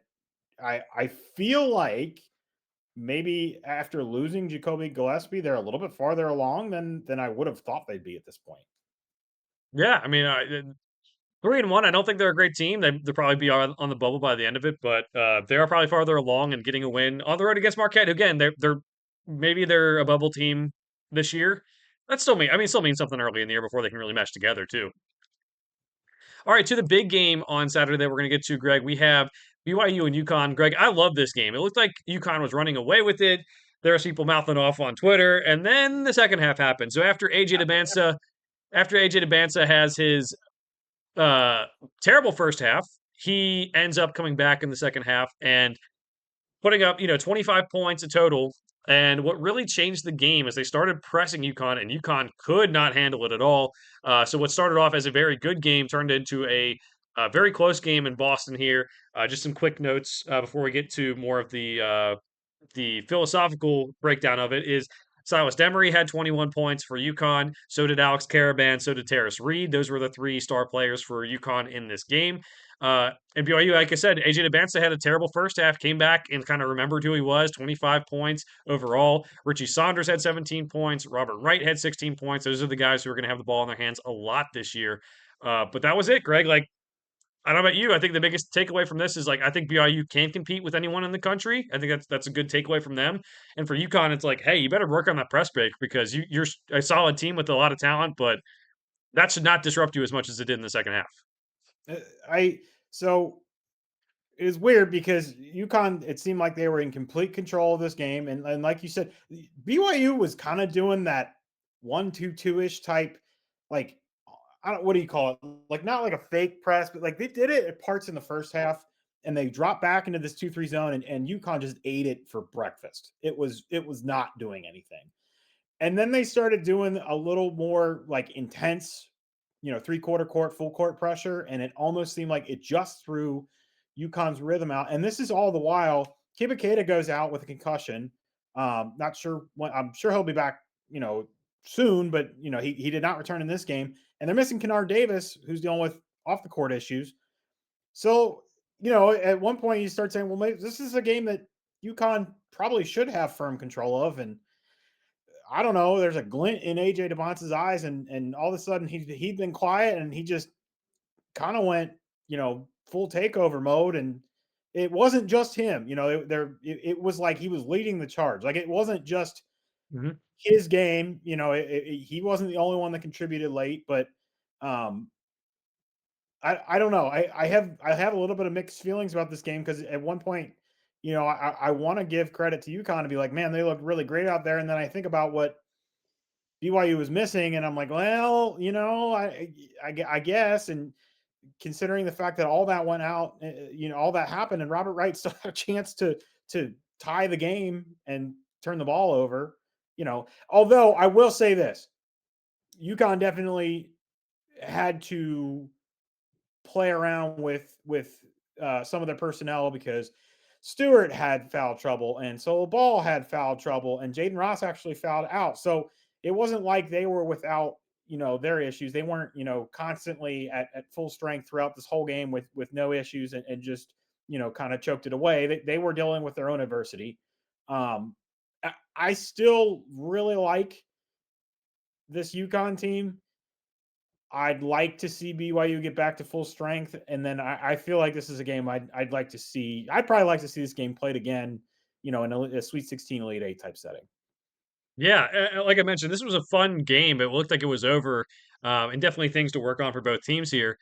I feel like maybe after losing Jacoby Gillespie, they're a little bit farther along than I would have thought they'd be at this point. Yeah, I mean, 3-1. I don't think they're a great team. They'll probably be on the bubble by the end of it, but they are probably farther along and getting a win on the road against Marquette. Again, they're maybe they're a bubble team this year. That still mean I mean, still means something early in the year before they can really mesh together too. All right, to the big game on Saturday that we're going to get to, Greg. We have BYU and UConn. Greg, I love this game. It looked like UConn was running away with it. There was people mouthing off on Twitter, and then the second half happened. So after AJ DeBansa has his uh, terrible first half, he ends up coming back in the second half and putting up, 25 points in total. And what really changed the game is they started pressing UConn, and UConn could not handle it at all. So what started off as a very good game turned into a very close game in Boston here. Just some quick notes before we get to more of the philosophical breakdown of it is Silas Demery had 21 points for UConn. So did Alex Caravan. So did Terrace Reed. Those were the three star players for UConn in this game. And BYU, like I said, AJ DeBansa had a terrible first half, came back and kind of remembered who he was, 25 points overall. Richie Saunders had 17 points. Robert Wright had 16 points. Those are the guys who are going to have the ball in their hands a lot this year. But that was it, Greg. Like, I don't know about you. I think the biggest takeaway from this is like I think BYU can compete with anyone in the country. I think that's a good takeaway from them. And for UConn, it's like, hey, you better work on that press break because you're a solid team with a lot of talent, but that should not disrupt you as much as it did in the second half. I so it was weird because UConn, it seemed like they were in complete control of this game. And like you said, BYU was kind of doing that 1-2-2-ish type, like, I don't, what do you call it? Like, not like a fake press, but like they did it at parts in the first half and they dropped back into this 2-3 zone and UConn just ate it for breakfast. It was not doing anything. And then they started doing a little more like intense, three-quarter court, full court pressure, and it almost seemed like it just threw UConn's rhythm out. And this is all the while Kibikeda goes out with a concussion. Not sure when. I'm sure he'll be back, soon, but he did not return in this game. And they're missing Kennard Davis, who's dealing with off the court issues. So at one point you start saying, well, maybe this is a game that UConn probably should have firm control of, and I don't know. There's a glint in AJ DeBonce's eyes, and all of a sudden he'd been quiet, and he just kind of went, full takeover mode. And it wasn't just him. It was like he was leading the charge. Like it wasn't just Mm-hmm. his game. He wasn't the only one that contributed late, but um, I don't know. I have a little bit of mixed feelings about this game because at one point, I want to give credit to UConn to be like, man, they look really great out there, and then I think about what BYU was missing, and I'm like, well, I guess, and considering the fact that all that went out, all that happened, and Robert Wright still had a chance to tie the game and turn the ball over. Although I will say this, UConn definitely had to play around with some of their personnel because Stewart had foul trouble and Solo Ball had foul trouble and Jaden Ross actually fouled out. So it wasn't like they were without their issues. They weren't constantly at full strength throughout this whole game with no issues and just kind of choked it away. They were dealing with their own adversity. I still really like this UConn team. I'd like to see BYU get back to full strength, and then I feel like this is a game I'd like to see. I'd probably like to see this game played again, in a Sweet 16 Elite Eight type setting. Yeah, like I mentioned, this was a fun game. It looked like it was over, and definitely things to work on for both teams here.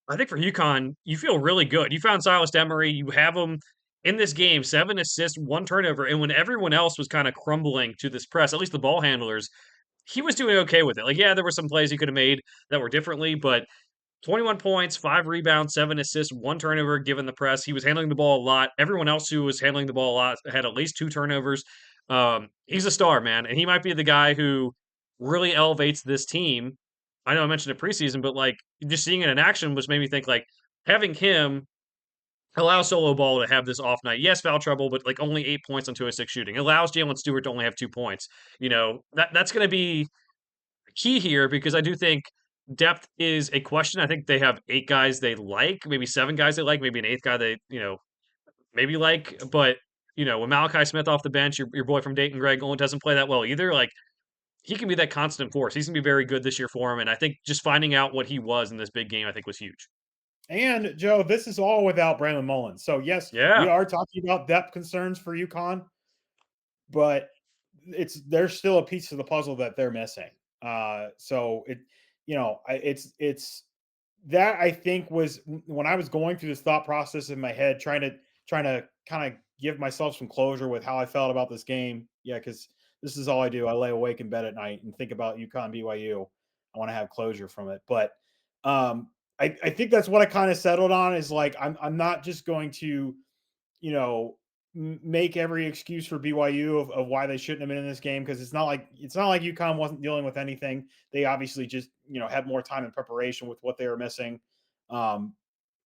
I think for UConn, you feel really good. You found Silas Demery. You have him. in this game, 7 assists, 1 turnover, and when everyone else was kinda crumbling to this press, at least the ball handlers, he was doing okay with it. Like, yeah, there were some plays he could have made that were differently, but 21 points, 5 rebounds, 7 assists, 1 turnover given the press. He was handling the ball a lot. Everyone else who was handling the ball a lot had at least 2 turnovers. He's a star, man, and he might be the guy who really elevates this team. I know I mentioned it preseason, but, like, just seeing it in action was made me think, like, having him allow Solo Ball to have this off night. Yes, foul trouble, but, like, only 8 points on 2 of 6 shooting. Allows Jalen Stewart to only have 2 points. That's gonna be key here because I do think depth is a question. I think they have 8 guys they like, maybe 7 guys they like, maybe an 8th guy they, maybe like, but, when Malachi Smith off the bench, your boy from Dayton, Greg Owen, doesn't play that well either, like, he can be that constant force. He's gonna be very good this year for him, and I think just finding out what he was in this big game, I think was huge. And Joe, this is all without Brandon Mullins. So yes, we Yeah. are talking about depth concerns for UConn, but there's still a piece of the puzzle that they're missing. So it's that I think was when I was going through this thought process in my head, trying to kind of give myself some closure with how I felt about this game. Yeah, because this is all I do. I lay awake in bed at night and think about UConn BYU. I want to have closure from it, but I think that's what I kind of settled on is like I'm not just going to make every excuse for BYU of why they shouldn't have been in this game because it's not like UConn wasn't dealing with anything. They obviously just had more time in preparation with what they were missing, um,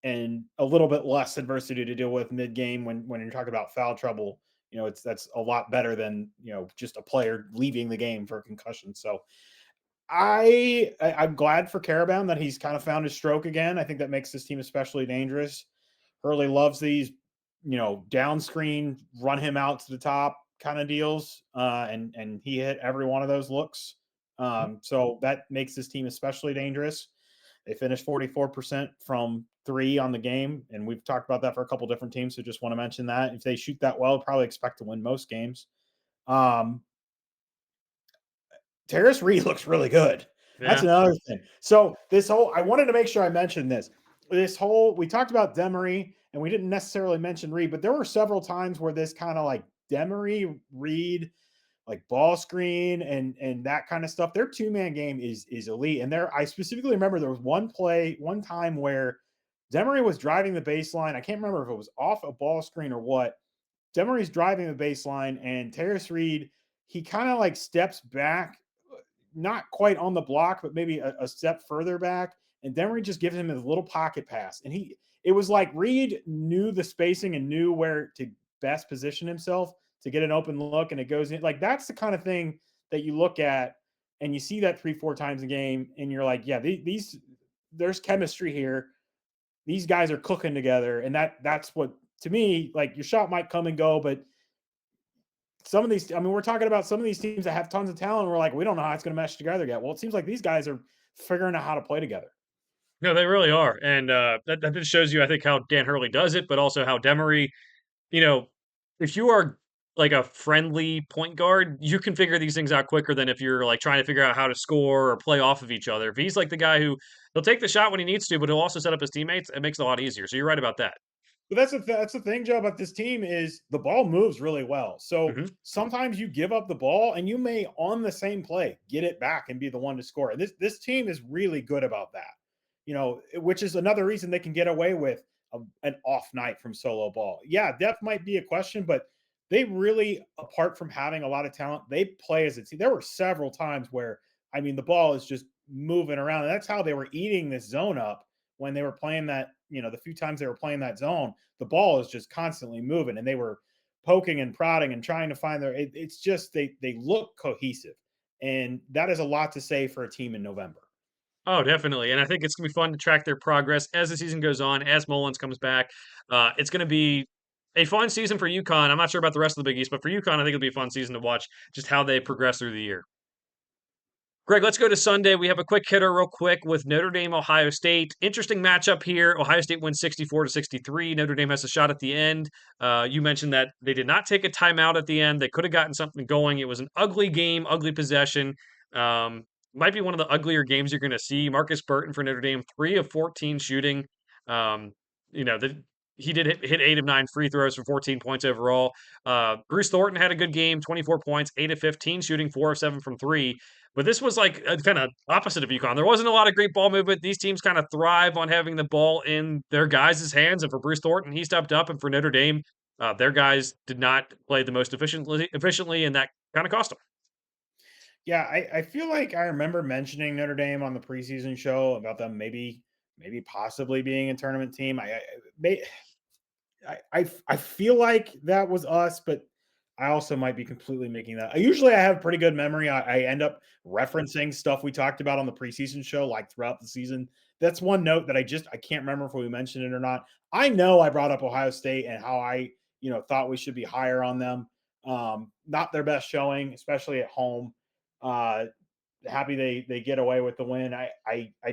and a little bit less adversity to deal with mid game when you're talking about foul trouble. That's a lot better than just a player leaving the game for a concussion. So I'm glad for Caravan that he's kind of found his stroke again. I think that makes this team especially dangerous. Hurley loves these, down screen, run him out to the top kind of deals, and he hit every one of those looks. So that makes this team especially dangerous. They finished 44% from three on the game, and we've talked about that for a couple different teams. So just want to mention that if they shoot that well, probably expect to win most games. Um, Terrace Reed looks really good. That's Yeah. another thing. So I wanted to make sure I mentioned this. We talked about Demery and we didn't necessarily mention Reed, but there were several times where this kind of like Demery, Reed, like ball screen and that kind of stuff. Their 2-man game is elite. And I specifically remember there was one time where Demery was driving the baseline. I can't remember if it was off a ball screen or what. Demery's driving the baseline and Terrace Reed, he kind of like steps back, not quite on the block, but maybe a step further back. And Demery just gives him his little pocket pass. And it was like Reed knew the spacing and knew where to best position himself to get an open look. And it goes in. Like, that's the kind of thing that you look at and you see that 3-4 times a game. And you're like, yeah, there's chemistry here. These guys are cooking together. And that's what, to me, like your shot might come and go, but some of these, I mean, we're talking about some of these teams that have tons of talent. And we're like, we don't know how it's going to mesh together yet. Well, it seems like these guys are figuring out how to play together. No, they really are, and, that just shows you, I think, how Dan Hurley does it, but also how Demery, you know, if you are, like, a friendly point guard, you can figure these things out quicker than if you're, like, trying to figure out how to score or play off of each other. If he's, like, the guy who he'll take the shot when he needs to, but he'll also set up his teammates, it makes it a lot easier, so you're right about that. But that's the thing, Joe, about this team is the ball moves really well. So Mhm. sometimes you give up the ball and you may on the same play get it back and be the one to score. And this team is really good about that. Which is another reason they can get away with an off night from Solo Ball. Yeah, depth might be a question, but they really, apart from having a lot of talent, they play as a team. There were several times where I mean the ball is just moving around, and that's how they were eating this zone up when they were playing that, the few times they were playing that zone, the ball is just constantly moving and they were poking and prodding and trying to find it's just they look cohesive. And that is a lot to say for a team in November. Oh, definitely, and I think it's gonna be fun to track their progress as the season goes on, as Mullins comes back. It's gonna be a fun season for UConn. I'm not sure about the rest of the Big East, but for UConn, I think it'll be a fun season to watch just how they progress through the year. Greg, let's go to Sunday. We have a quick hitter, real quick, with Notre Dame, Ohio State. Interesting matchup here. Ohio State wins 64 to 63. Notre Dame has a shot at the end. You mentioned that they did not take a timeout at the end. They could have gotten something going. It was an ugly game, ugly possession. Um, might be one of the uglier games you're going to see. Marcus Burton for Notre Dame, 3 of 14 shooting. Um, the he did hit 8 of 9 free throws for 14 points overall. Bruce Thornton had a good game, 24 points, 8 of 15, shooting 4 of 7 from 3. But this was like kind of opposite of UConn. There wasn't a lot of great ball movement. These teams kind of thrive on having the ball in their guys' hands. And for Bruce Thornton, he stepped up. And for Notre Dame, their guys did not play the most efficiently, and that kind of cost them. Yeah, I feel like I remember mentioning Notre Dame on the preseason show about them maybe possibly being a tournament team. May, I feel like that was us, but I also might be completely making that. I have pretty good memory. I end up referencing stuff we talked about on the preseason show, like throughout the season. That's one note that I can't remember if we mentioned it or not. I know I brought up Ohio State and how I thought we should be higher on them. Not their best showing, especially at home. Uh, Happy they get away with the win. I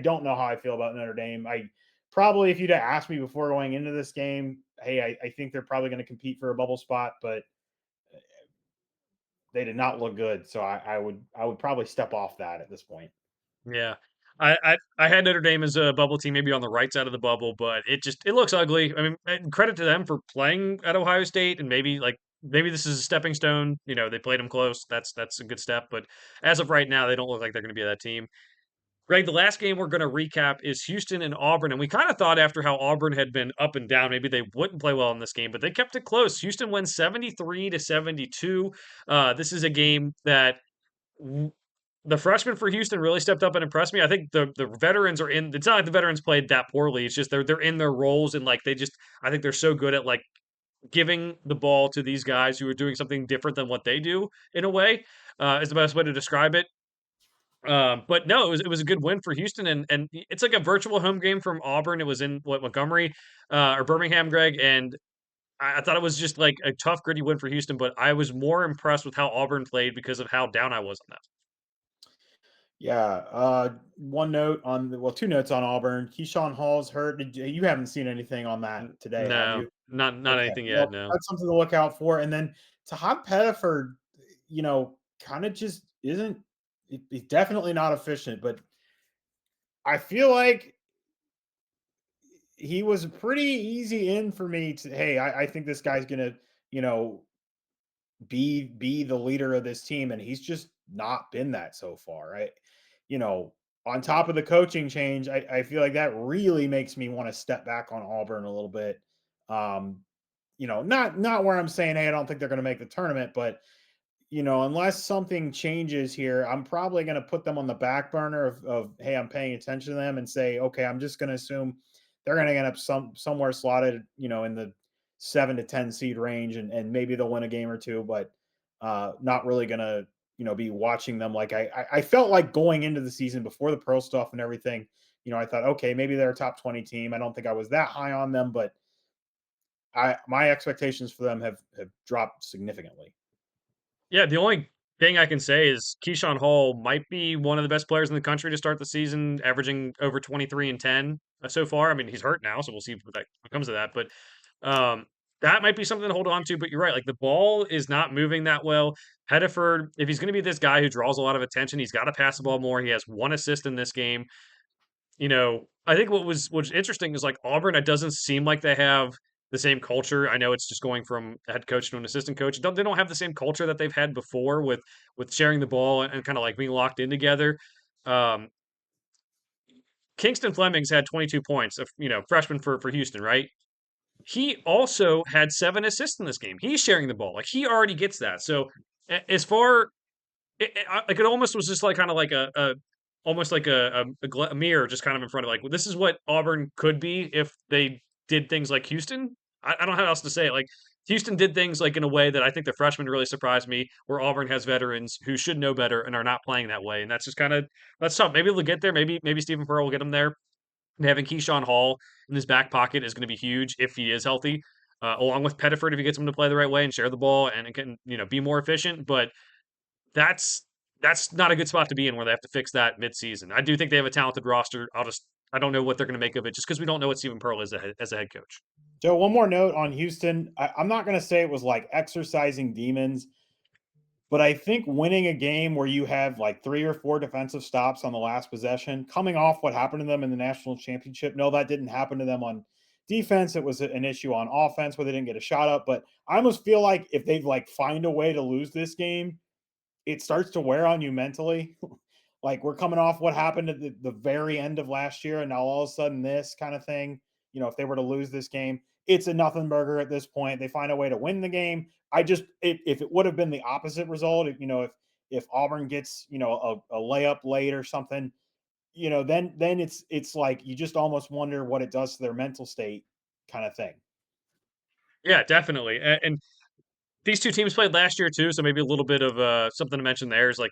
don't know how I feel about Notre Dame. I probably, if you'd have asked me before going into this game, hey, I think they're probably going to compete for a bubble spot, but they did not look good. So I would probably step off that at this point. Yeah. I had Notre Dame as a bubble team, maybe on the right side of the bubble, but it looks ugly. I mean, and credit to them for playing at Ohio State, and maybe this is a stepping stone. They played them close. That's a good step. But as of right now, they don't look like they're going to be that team. Greg, the last game we're going to recap is Houston and Auburn, and we kind of thought after how Auburn had been up and down, maybe they wouldn't play well in this game, but they kept it close. Houston wins 73-72. This is a game that the freshmen for Houston really stepped up and impressed me. I think the veterans are in. It's not like the veterans played that poorly. It's just they're in their roles, and like I think they're so good at like giving the ball to these guys who are doing something different than what they do in a way. Is the best way to describe it. But no, it was a good win for Houston, and it's like a virtual home game from Auburn. It was in Montgomery or Birmingham, Greg, and I thought it was just like a tough, gritty win for Houston. But I was more impressed with how Auburn played because of how down I was on that. Yeah. One note two notes on Auburn. Keyshawn Hall's hurt. You haven't seen anything on that today, have No, you? not Okay. anything yet. Well, No. that's something to look out for. And then Tahad Pettiford, kind of just isn't. He's definitely not efficient, but I feel like he was pretty easy in for me to. Hey, I think this guy's gonna, you know, be the leader of this team, and he's just not been that so far. Right? On top of the coaching change, I feel like that really makes me want to step back on Auburn a little bit. Um, not where I'm saying, hey, I don't think they're going to make the tournament, but unless something changes here, I'm probably going to put them on the back burner of hey, I'm paying attention to them and say, okay, I'm just going to assume they're going to end up somewhere slotted, in the 7 to 10 seed range, and maybe they'll win a game or two, but not really going to, be watching them like I felt like going into the season before the pro stuff and everything. I thought, okay, maybe they're a top 20 team. I don't think I was that high on them, but my expectations for them have dropped significantly. Yeah, the only thing I can say is Keyshawn Hall might be one of the best players in the country to start the season, averaging over 23 and 10 so far. I mean, he's hurt now, so we'll see what comes of that. But um, that might be something to hold on to. But you're right, like the ball is not moving that well. Hediford, if he's going to be this guy who draws a lot of attention, he's got to pass the ball more. He has one assist in this game. I think what's interesting is like Auburn, it doesn't seem like they have the same culture. I know it's just going from a head coach to an assistant coach. They don't have the same culture that they've had before with sharing the ball and kind of like being locked in together. Um, Kingston Flemings had 22 points, of freshman for Houston, right? He also had 7 assists in this game. He's sharing the ball, like he already gets that. So as far like it almost was just like kind of like a almost like a mirror just kind of in front of like, well, this is what Auburn could be if they did things like Houston. I don't know how else to say it. Like Houston did things like in a way that I think the freshmen really surprised me, where Auburn has veterans who should know better and are not playing that way, and that's just kind of that's tough. Maybe they'll get there. Maybe Stephen Pearl will get them there. And having Keyshawn Hall in his back pocket is going to be huge if he is healthy, along with Pettiford if he gets him to play the right way and share the ball and it can be more efficient. But that's that's not a good spot to be in where they have to fix that midseason. I do think they have a talented roster. I don't know what they're going to make of it just because we don't know what Stephen Pearl is as a head coach. Joe, one more note on Houston. I'm not going to say it was like exercising demons, but I think winning a game where you have like 3 or 4 defensive stops on the last possession, coming off what happened to them in the national championship. No, that didn't happen to them on defense. It was an issue on offense where they didn't get a shot up. But I almost feel like if they like find a way to lose this game, it starts to wear on you mentally. Like we're coming off what happened at the very end of last year, and now all of a sudden this kind of thing. If they were to lose this game, it's a nothing burger at this point. They find a way to win the game. If it would have been the opposite result, if Auburn gets a layup late or something, then it's like you just almost wonder what it does to their mental state, kind of thing. Yeah, definitely. And these two teams played last year too, so maybe a little bit of something to mention there is like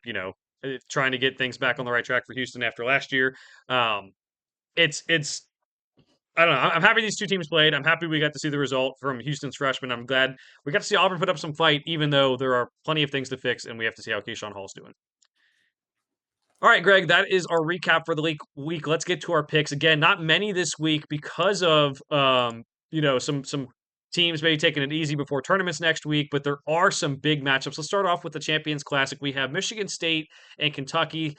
trying to get things back on the right track for Houston after last year. Um, it's I don't know. I'm happy these two teams played. I'm happy we got to see the result from Houston's freshman. I'm glad we got to see Auburn put up some fight, even though there are plenty of things to fix, and we have to see how Keyshawn Hall's doing. All right, Greg, that is our recap for the week. Let's get to our picks. Again, not many this week because of some teams maybe taking it easy before tournaments next week, but there are some big matchups. Let's start off with the Champions Classic. We have Michigan State and Kentucky.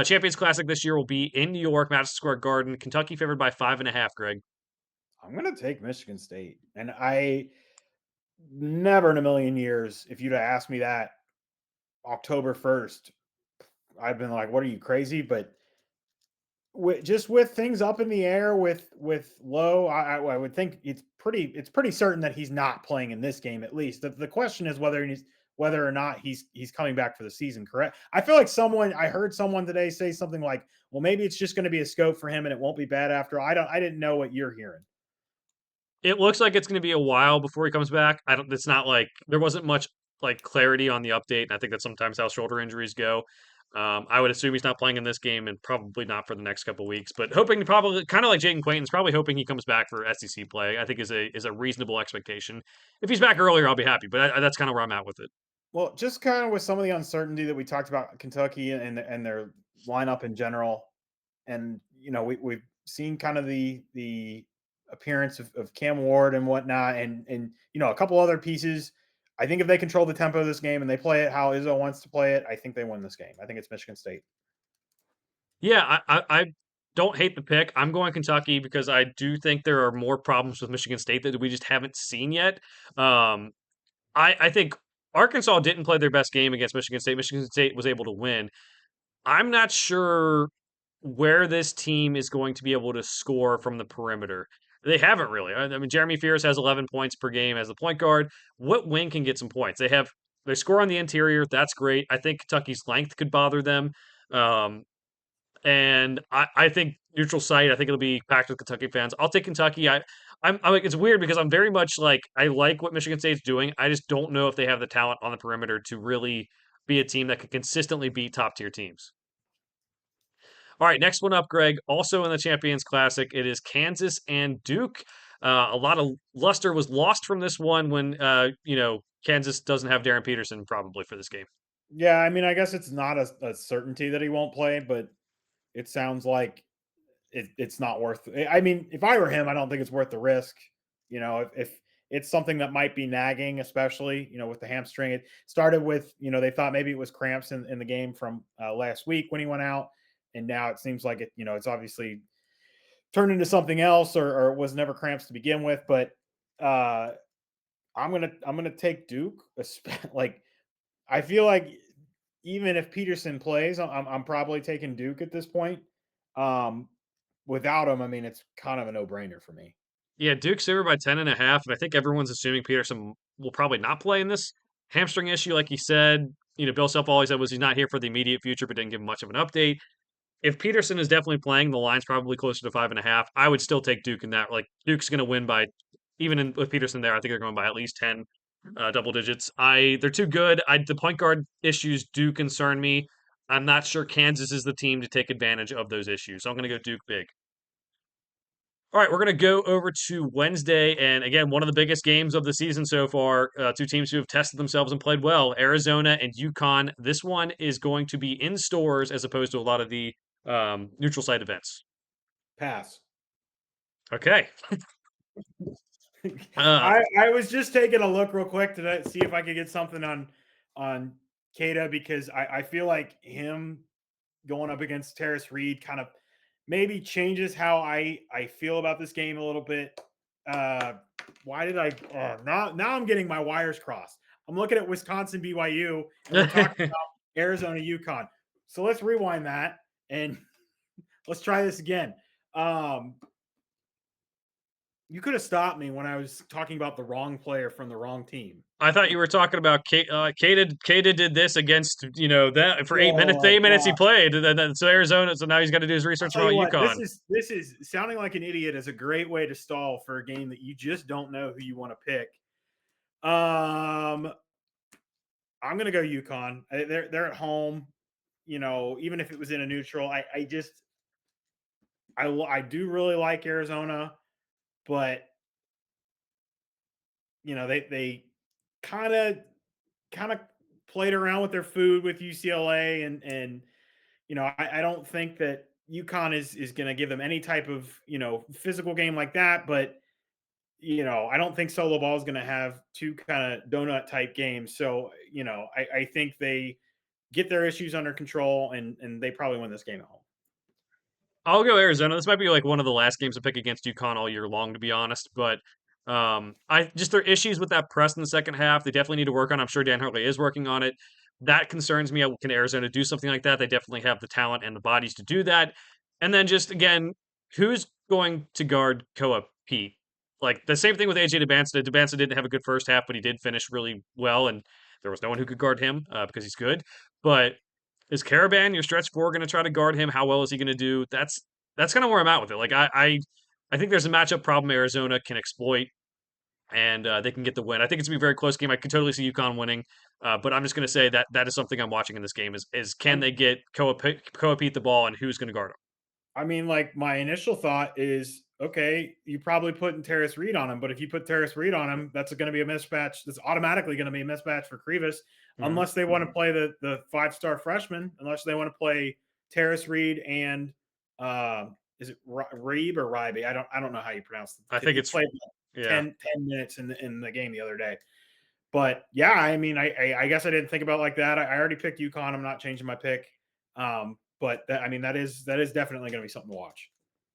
Champions Classic this year will be in New York, Madison Square Garden. Kentucky favored by 5.5, Greg. I'm gonna take Michigan State, and I never in a million years, if you'd have asked me that October 1st, I've been like, "What are you crazy?" But with things up in the air with Lowe, I would think it's pretty certain that he's not playing in this game at least. The question is whether or not he's coming back for the season. Correct? I feel like I heard someone today say something like, "Well, maybe it's just going to be a scope for him and it won't be bad after." I didn't know what you're hearing. It looks like it's going to be a while before he comes back. I don't. It's not like there wasn't much like clarity on the update. And I think that's sometimes how shoulder injuries go. I would assume he's not playing in this game and probably not for the next couple weeks. But hoping probably kind of like Jaden Quaintance, probably hoping he comes back for SEC play. I think is a reasonable expectation. If he's back earlier, I'll be happy. But that's kind of where I'm at with it. Well, just kind of with some of the uncertainty that we talked about Kentucky and their lineup in general, and we've seen kind of the appearance of Cam Ward and whatnot, and a couple other pieces. I think if they control the tempo of this game and they play it how Izzo wants to play it, I think they win this game. I think it's Michigan State. Yeah, I don't hate the pick. I'm going Kentucky because I do think there are more problems with Michigan State that we just haven't seen yet. Um, I think Arkansas didn't play their best game against Michigan State. Michigan State was able to win. I'm not sure where this team is going to be able to score from the perimeter. They haven't really. I mean, Jeremy Fears has 11 points per game as the point guard. What wing can get some points? They score on the interior. That's great. I think Kentucky's length could bother them. Um, and I think neutral site. I think it'll be packed with Kentucky fans. I'll take Kentucky. I'm like it's weird because I'm very much like I like what Michigan State's doing. I just don't know if they have the talent on the perimeter to really be a team that could consistently beat top tier teams. All right, next one up, Greg. Also in the Champions Classic, it is Kansas and Duke. A lot of luster was lost from this one when Kansas doesn't have Darren Peterson probably for this game. Yeah, I mean, I guess it's not a certainty that he won't play, but it sounds like it's not worth. I mean, if I were him, I don't think it's worth the risk. If it's something that might be nagging, especially with the hamstring. It started with they thought maybe it was cramps in the game from last week when he went out, and now it seems like it's obviously turned into something else, or was never cramps to begin with. But uh, I'm gonna take Duke. Like I feel like even if Peterson plays, I'm probably taking Duke at this point. Um, Without him, I mean, it's kind of a no-brainer for me. Yeah, Duke's favored by 10.5, and I think everyone's assuming Peterson will probably not play in this hamstring issue, like he said. Bill Self always said was he's not here for the immediate future, but didn't give much of an update. If Peterson is definitely playing, the line's probably closer to 5.5. I would still take Duke in that. Like Duke's going to win by, with Peterson there, I think they're going by at least 10 double digits. They're too good. The point guard issues do concern me. I'm not sure Kansas is the team to take advantage of those issues, so I'm going to go Duke big. All right, we're going to go over to Wednesday. And again, one of the biggest games of the season so far. Two teams who have tested themselves and played well, Arizona and UConn. This one is going to be in stores as opposed to a lot of the neutral site events. Pass. Okay. Uh, I was just taking a look real quick to see if I could get something on Kada, because I feel like him going up against Terrace Reed kind of maybe changes how I feel about this game a little bit. uh, why did I? Now I'm getting my wires crossed. I'm looking at Wisconsin BYU, and we're talking about Arizona UConn. So let's rewind that and let's try this again. Um, you could have stopped me when I was talking about the wrong player from the wrong team. I thought you were talking about Kada did this against that for 8 minutes. Oh The my 8 minutes he god! played, and then so Arizona. So now he's got to do his I'll research tell about you what. UConn. This is sounding like an idiot is a great way to stall for a game that you just don't know who you want to pick. Um, I'm gonna go UConn. They're at home. You know, even if it was in a neutral, I do really like Arizona, but you know they kind of kind of played around with their food with UCLA, and you know I don't think that UConn is going to give them any type of physical game like that, but you know I don't think solo ball is going to have two kind of donut type games. So you know I think they get their issues under control, and they probably win this game at home. I'll go Arizona. This might be like one of the last games to pick against UConn all year long, to be honest. But I just their issues with that press in the second half. They definitely need to work on. I'm sure Dan Hurley is working on it. That concerns me. Can Arizona do something like that? They definitely have the talent and the bodies to do that. And then just again, who's going to guard Koa Pete? Like the same thing with AJ Demancini. Demancini didn't have a good first half, but he did finish really well, and there was no one who could guard him because he's good. But is Caravan your stretch four going to try to guard him? How well is he going to do? That's kind of where I'm at with it. Like I think there's a matchup problem Arizona can exploit, and they can get the win. I think it's gonna be a very close game. I could totally see UConn winning, but I'm just going to say that that is something I'm watching in this game. Is can I'm, they get Koa Pete the ball, and who's going to guard him? I mean, like my initial thought is, okay, you probably putting Terrace Reed on him, but if you put Terrace Reed on him, that's going to be a mismatch. That's automatically going to be a mismatch for Krivas, Mhm. unless they want to play the 5-star freshman, unless they want to play Terrace Reed and is it Reeb or Ryby? I don't know how you pronounce I the kid. think He it's played yeah. 10 minutes in the game the other day. But yeah, I mean, I guess I didn't think about it like that. I already picked UConn. I'm not changing my pick. But I mean, that is definitely going to be something to watch.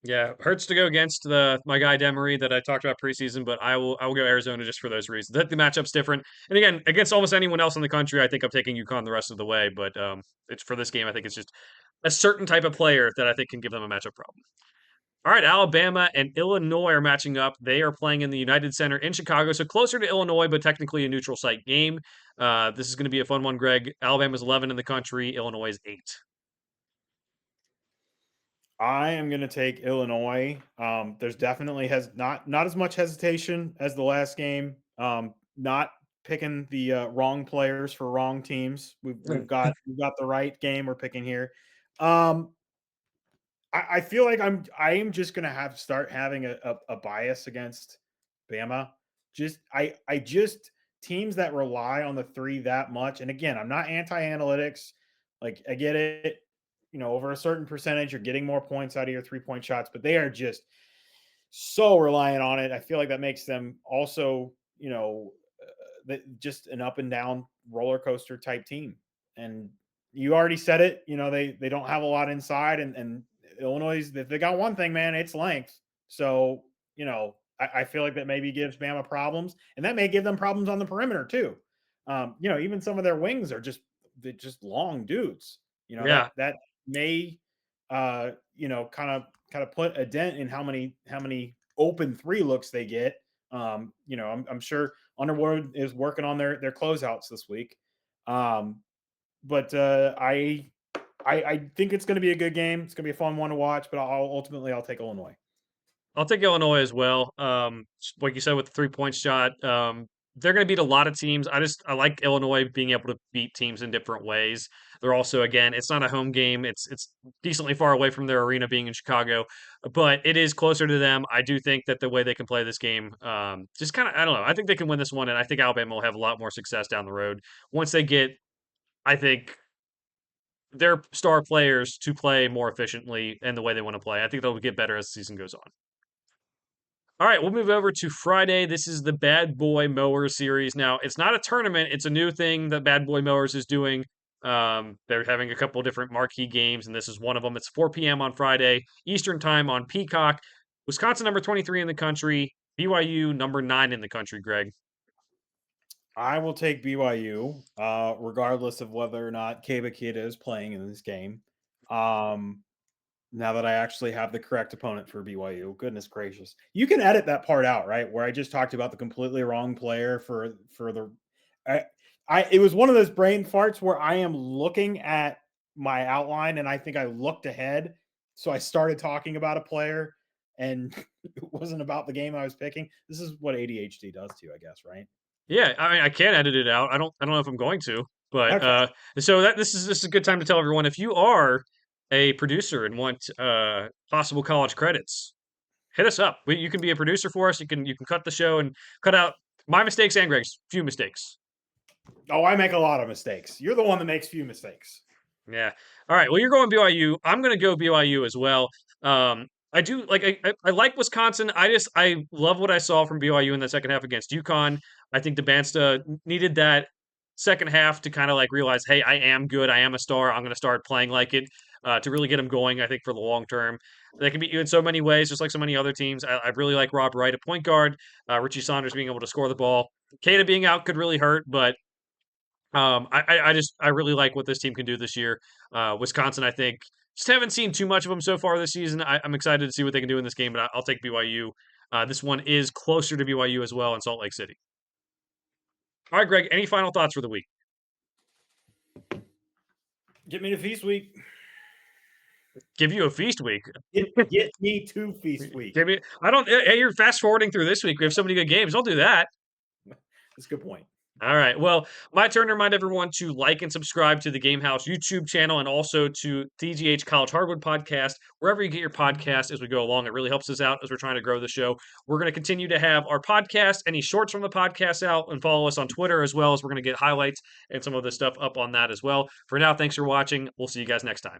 Yeah, hurts to go against the my guy Demery that I talked about preseason, but I will go Arizona just for those reasons. That the matchup's different, and again, against almost anyone else in the country, I think I'm taking UConn the rest of the way. But it's for this game. I think it's just a certain type of player that I think can give them a matchup problem. All right, Alabama and Illinois are matching up. They are playing in the United Center in Chicago, so closer to Illinois, but technically a neutral site game. This is going to be a fun one, Greg. Alabama's 11 in the country. Illinois is 8. I am going to take Illinois. There's definitely has not as much hesitation as the last game. Not picking the wrong players for wrong teams. We've got the right game we're picking here. Um, I feel like I am just gonna have start having a bias against Bama. I just teams that rely on the three that much. And again, I'm not anti-analytics. Like I get it, you know, over a certain percentage, you're getting more points out of your 3-point shots, but they are just so reliant on it. I feel like that makes them also, you know, just an up and down roller coaster type team. And you already said it. You know, they don't have a lot inside, and Illinois, if they got one thing, man, it's length. So you know, I feel like that maybe gives Bama problems, and that may give them problems on the perimeter too. You know, even some of their wings are they're just long dudes. You know Yeah, that may you know kind of put a dent in how many open three looks they get. You know, I'm sure Underwood is working on their closeouts this week. Um, but I think it's going to be a good game. It's going to be a fun one to watch. But I'll take Illinois. I'll take Illinois as well. Like you said, with the 3 point shot, they're going to beat a lot of teams. I like Illinois being able to beat teams in different ways. They're also again, it's not a home game. It's decently far away from their arena, being in Chicago, but it is closer to them. I do think that the way they can play this game, just kind of I don't know. I think they can win this one, and I think Alabama will have a lot more success down the road once they get. I think their star players to play more efficiently and the way they want to play. I think they'll get better as the season goes on. All right, we'll move over to Friday. This is the Bad Boy Mowers series. Now, it's not a tournament, it's a new thing that Bad Boy Mowers is doing. They're having a couple different marquee games, and this is one of them. It's 4 p.m. on Friday, Eastern Time on Peacock. Wisconsin, number 23 in the country, BYU number 9 in the country, Greg. I will take BYU, regardless of whether or not Keba Kid is playing in this game. Um, now that I actually have the correct opponent for BYU, goodness gracious, you can edit that part out, right? Where I just talked about the completely wrong player for the. It was one of those brain farts where I am looking at my outline and I think I looked ahead, so I started talking about a player and it wasn't about the game I was picking. This is what ADHD does to you, I guess, right? Yeah, I mean, I can edit it out. I don't know if I'm going to, but Okay. so that this is a good time to tell everyone if you are a producer and want possible college credits, hit us up. You can be a producer for us. You can cut the show and cut out my mistakes and Greg's few mistakes. Oh, I make a lot of mistakes. You're the one that makes few mistakes. Yeah. All right. Well, you're going BYU. I'm going to go BYU as well. I do like I like Wisconsin. I love what I saw from BYU in the second half against UConn. I think the Bandsta needed that second half to kind of like realize, hey, I am good. I am a star. I'm going to start playing like it to really get them going. I think for the long term, they can beat you in so many ways, just like so many other teams. I really like Rob Wright at point guard. Richie Saunders being able to score the ball. Kada being out could really hurt, but I really like what this team can do this year. Wisconsin, I think, just haven't seen too much of them so far this season. I'm excited to see what they can do in this game, but I'll take BYU. This one is closer to BYU as well in Salt Lake City. All right, Greg, any final thoughts for the week? Get me to feast week. Give you a feast week. Get me to feast week. Give me. I don't. Hey, you're fast forwarding through this week. We have so many good games. Don't do that. That's a good point. All right. Well, my turn to remind everyone to like and subscribe to the Game House YouTube channel and also to TGH College Hardwood podcast, wherever you get your podcast as we go along. It really helps us out as we're trying to grow the show. We're going to continue to have our podcast, any shorts from the podcast out, and follow us on Twitter as well as we're going to get highlights and some of the stuff up on that as well. For now, thanks for watching. We'll see you guys next time.